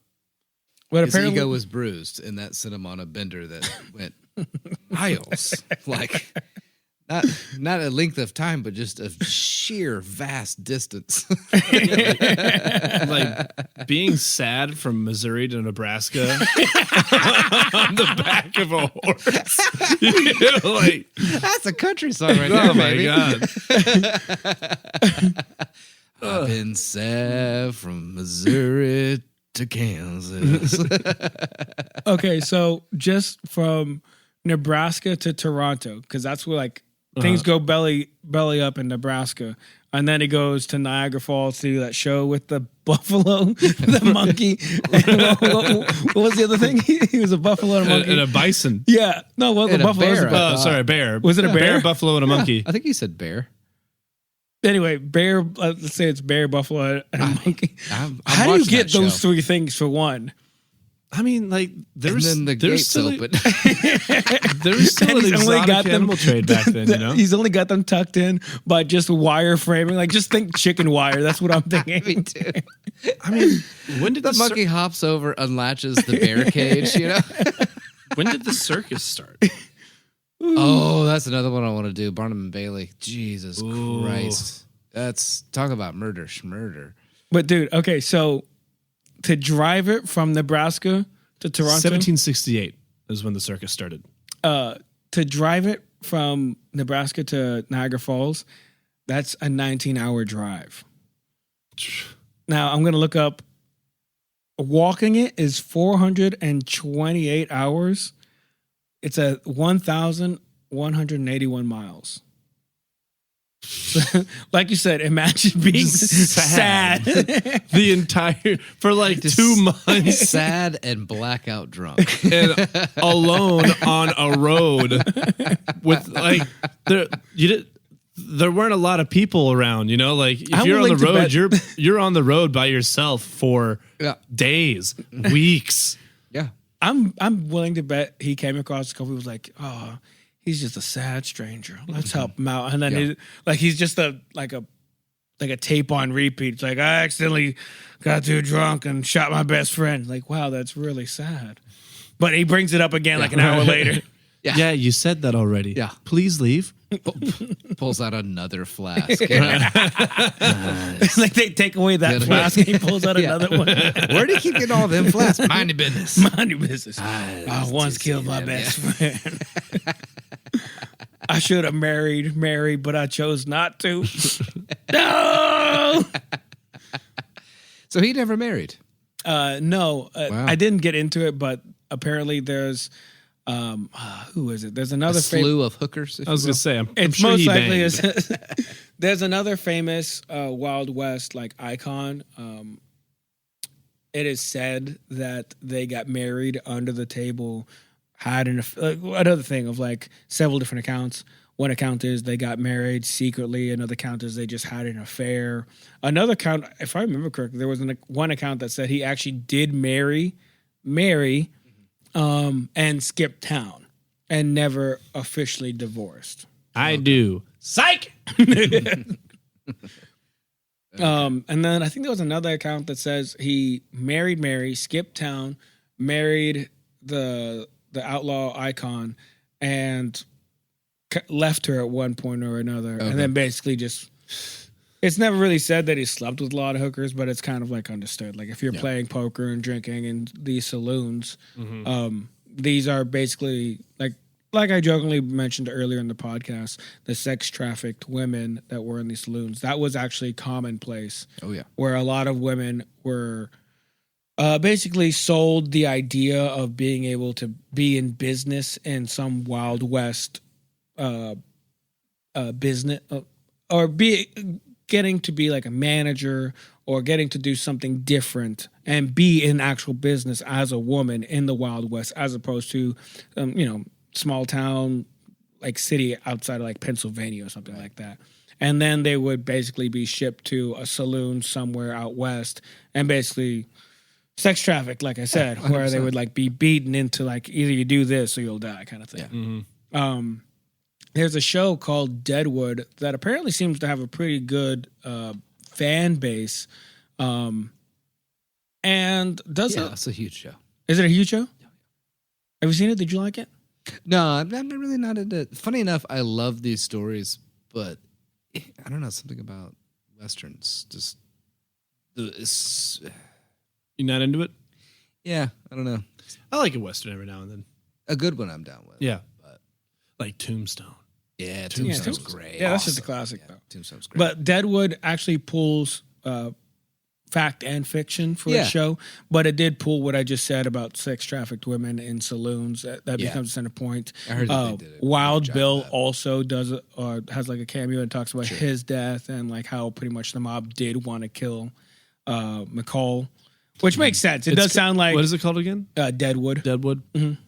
But His apparently ego was bruised, and that sent him on a bender that went miles. Like, not a length of time, but just a sheer vast distance. Like being sad from Missouri to Nebraska on the back of a horse. Like, That's a country song right oh there, my baby. God. I've been sad from Missouri to Kansas. okay, so just from Nebraska to Toronto, because that's where like things go belly up in Nebraska, and then he goes to Niagara Falls to do that show with the buffalo, the monkey. And what was the other thing? He was a buffalo and a monkey. And a bison. Yeah, no, well, the And a buffalo. bear, I thought. Sorry, a bear. Was it a bear? Buffalo, and a monkey. I think you said bear. Anyway, bear. Let's say it's bear, buffalo, and a monkey. I'm How do you watching get that those show. three things for one? I mean, like, there's And then the there's gates still, open. there's still And an he's only exotic got them- animal trade back then, you know? He's only got them tucked in by just wire framing. Like, just think chicken wire. That's what I'm thinking. Me too. I mean, when did The the monkey hops over, unlatches the bear cage, when did the circus start? Oh, that's another one I want to do. Barnum and Bailey. Jesus Ooh. Christ. That's talk about murder schmurder. But dude, okay, so to drive it from Nebraska to Toronto, 1768 is when the circus started. to drive it from Nebraska to Niagara Falls, that's a 19-hour drive. Now I'm gonna look up. Walking it is 428 hours. It's a 1,181 miles. Like you said, imagine being sad. The entire for like 2 months Sad and blackout drunk. and alone on a road with like there weren't a lot of people around, you know, like if I'm you're on the willing to road, bet- you're on the road by yourself for Yeah. days, weeks. Yeah. I'm willing to bet he came across a couple. He was like, "Oh, he's just a sad stranger. Let's help him out." And then he's just a tape on repeat. It's like, I accidentally got too drunk and shot my best friend. Like, wow, that's really sad. But he brings it up again like an hour later. Yeah, you said that already. Yeah. Please leave. Pulls out another flask. Like they take away that Good. flask and he pulls out another one. Where did he keep getting all them flasks? Mind your business. Mind your business. I once killed my best friend. I should have married Mary, but I chose not to. No. So he never married. No, Wow. I didn't get into it, but apparently there's who is it? There's A another slew of hookers. if I was you gonna will. say, I'm It's sure most he likely banged. there's another famous Wild West like icon. It is said that they got married under the table. Had another thing of like several different accounts. One account is they got married secretly. Another account is they just had an affair. Another account, if I remember correctly, there was one account that said he actually did marry and skipped town and never officially divorced. I do. Psych. And then I think there was another account that says he married Mary, skipped town, married the outlaw icon, and left her at one point or another, and then basically just. It's never really said that he slept with a lot of hookers, but it's kind of like understood. Like if you're playing poker and drinking in these saloons, these are basically like I jokingly mentioned earlier in the podcast, the sex trafficked women that were in these saloons. That was actually commonplace. Oh yeah, where a lot of women were basically sold the idea of being able to be in business in some Wild West business or getting to be like a manager or getting to do something different and be in actual business as a woman in the Wild West, as opposed to, small town, like city outside of like Pennsylvania or something like that. And then they would basically be shipped to a saloon somewhere out west and basically sex trafficked, like I said, where they would like be beaten into like either you do this or you'll die kind of thing. Yeah. There's a show called Deadwood that apparently seems to have a pretty good fan base, and does it's a huge show. Is it a huge show? Yeah. Have you seen it? Did you like it? No, I'm really not into it. Funny enough, I love these stories, but I don't know, something about Westerns. Just you're not into it? Yeah, I don't know. I like a Western every now and then. A good one I'm down with. Yeah. But like Tombstone. Yeah, Tombstone's great. Yeah, that's just a classic, though. Tombstone's great. But Deadwood actually pulls fact and fiction for its show, but it did pull what I just said about sex trafficked women in saloons. That becomes a center point. I heard that they did it. Wild Bill also does has like a cameo and talks about his death and like how pretty much the mob did want to kill McCall, which makes sense. It does sound like, what is it called again? Deadwood. Deadwood. Mm-hmm.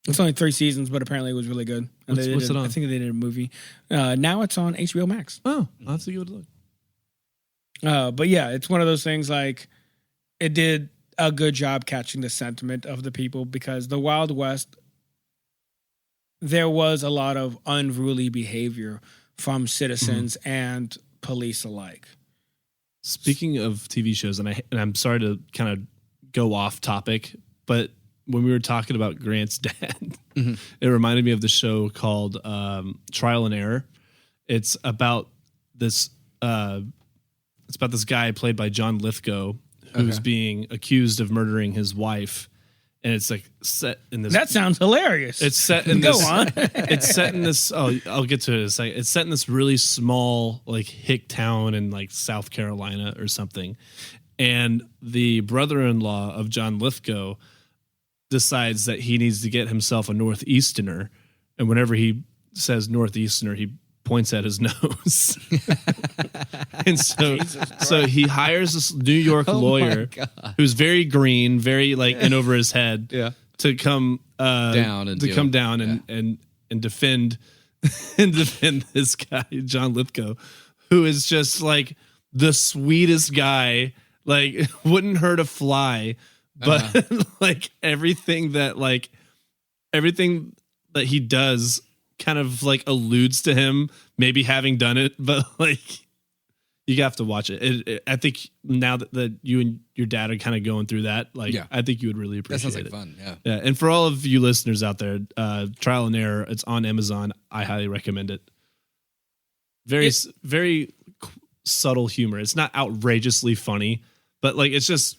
It's only 3 seasons, but apparently it was really good. And what's it on? I think they did a movie. Now it's on HBO Max. Oh, I'll have to give it a look. But yeah, it's one of those things like it did a good job catching the sentiment of the people because the Wild West, there was a lot of unruly behavior from citizens and police alike. Speaking of TV shows, and I'm sorry to kind of go off topic, but when we were talking about Grant's dad, it reminded me of the show called Trial and Error. It's about this. It's about this guy played by John Lithgow who's being accused of murdering his wife, and it's like set in this. That sounds hilarious. It's set in Go this. on. It's set in this. Oh, I'll get to it in a second. It's set in this really small, like hick town in like South Carolina or something, and the brother-in-law of John Lithgow decides that he needs to get himself a Northeasterner, and whenever he says Northeasterner, he points at his nose. And so he hires this New York lawyer who's very green, very like in over his head, to come down and defend and defend this guy, John Lithgow, who is just like the sweetest guy, like wouldn't hurt a fly, but like everything that he does kind of like alludes to him maybe having done it, but like you have to watch it. I think now that you and your dad are kind of going through that, like I think you would really appreciate it. That sounds like fun. Yeah. And for all of you listeners out there, Trial and Error, it's on Amazon. I highly recommend it. Very subtle humor. It's not outrageously funny, but like it's just,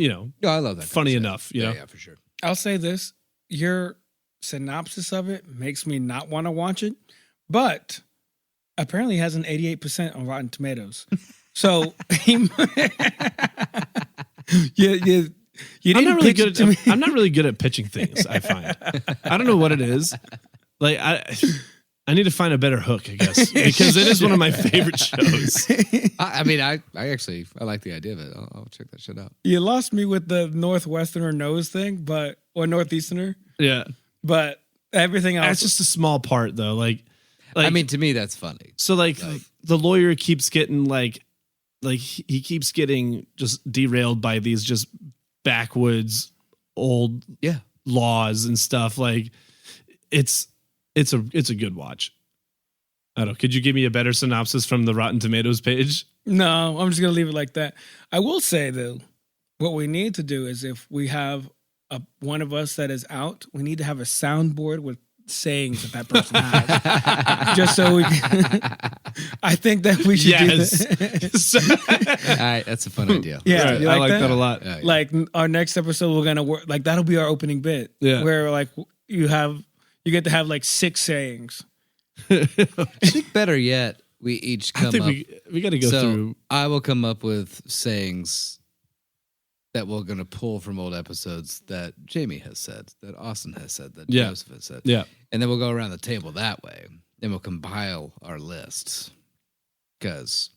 I love that. Funny enough, you know? Yeah, for sure. I'll say this: your synopsis of it makes me not want to watch it, but apparently it has an 88% on Rotten Tomatoes. So you I'm not really good at pitching things, I find. I don't know what it is. Like I need to find a better hook, I guess, because it is one of my favorite shows. I mean, I actually like the idea of it. I'll check that shit out. You lost me with the Northwesterner nose thing, or Northeasterner. Yeah. But everything else. That's just a small part, though. Like, I mean, to me, that's funny. So, like the lawyer keeps getting he keeps getting just derailed by these just backwoods old laws and stuff. Like it's a good watch. I don't know. Could you give me a better synopsis from the Rotten Tomatoes page? No, I'm just gonna leave it like that. I will say though, what we need to do is if we have one of us that is out, we need to have a soundboard with sayings that person has, just so we can. I think that we should do that. All right, that's a fun idea. Yeah, Right, you I like that a lot. Yeah. Like our next episode, we're gonna work like that'll be our opening bit. Yeah. Where like you get to have like 6 sayings. I think better yet, we each come I think up. we got to go through. I will come up with sayings that we're going to pull from old episodes that Jamie has said, that Austin has said, that Yeah. Joseph has said. Yeah. And then we'll go around the table that way. Then we'll compile our lists. Because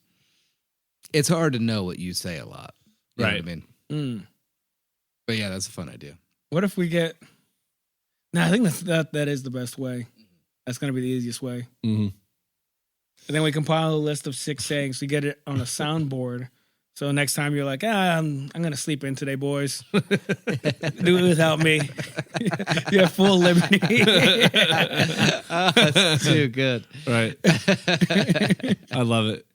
it's hard to know what you say a lot. You know what I Right. mean? Mm. But yeah, that's a fun idea. What if we get? No, I think that is the best way. That's gonna be the easiest way. Mhm. And then we compile a list of 6 sayings. We get it on a soundboard. So next time you're like, I'm gonna sleep in today, boys. Do it without me. You have full liberty. That's too good. Right. I love it.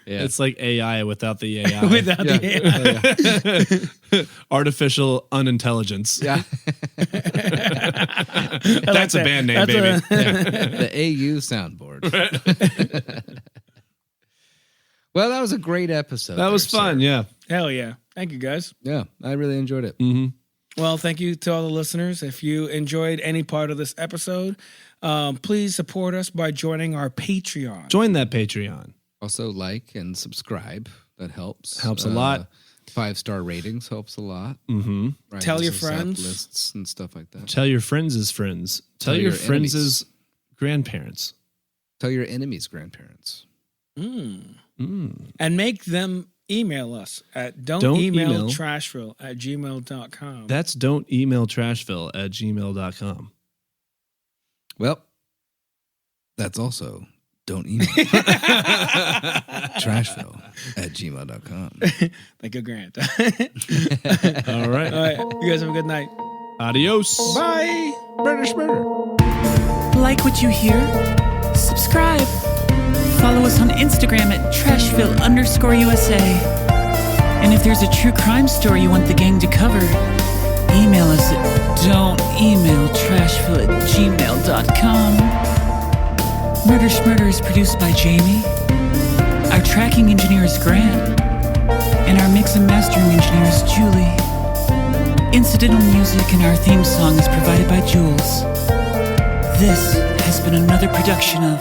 Yeah. It's like AI without the AI. Without the AI. Artificial unintelligence. Yeah. That's a band name, baby. The AU soundboard. Well, that was a great episode. That was there, fun. sir. Yeah. Hell yeah. Thank you guys. Yeah, I really enjoyed it. Mm-hmm. Well, thank you to all the listeners. If you enjoyed any part of this episode, please support us by joining our Patreon. Join that Patreon. Also, like and subscribe. That helps. Helps a lot. 5-star ratings helps a lot. Mm-hmm. Tell your Rises up friends. lists and stuff like that. Tell your friends' friends. Tell your friends' enemies. grandparents. Tell your enemies' grandparents. And make them email us at Don't email. don'temailtrashville@gmail.com. That's don'temailtrashville@gmail.com. Well, that's also don't email trashville@gmail.com. Thank you, Grant. All right. All right. You guys have a good night. Adios. Bye. Like what you hear? Subscribe. Follow us on Instagram at Trashville_USA. And if there's a true crime story you want the gang to cover, email us at don'temailtrashville@gmail.com. Murder Schmurder is produced by Jamie. Our tracking engineer is Grant. And our mix and mastering engineer is Julie. Incidental music and our theme song is provided by Jules. This has been another production of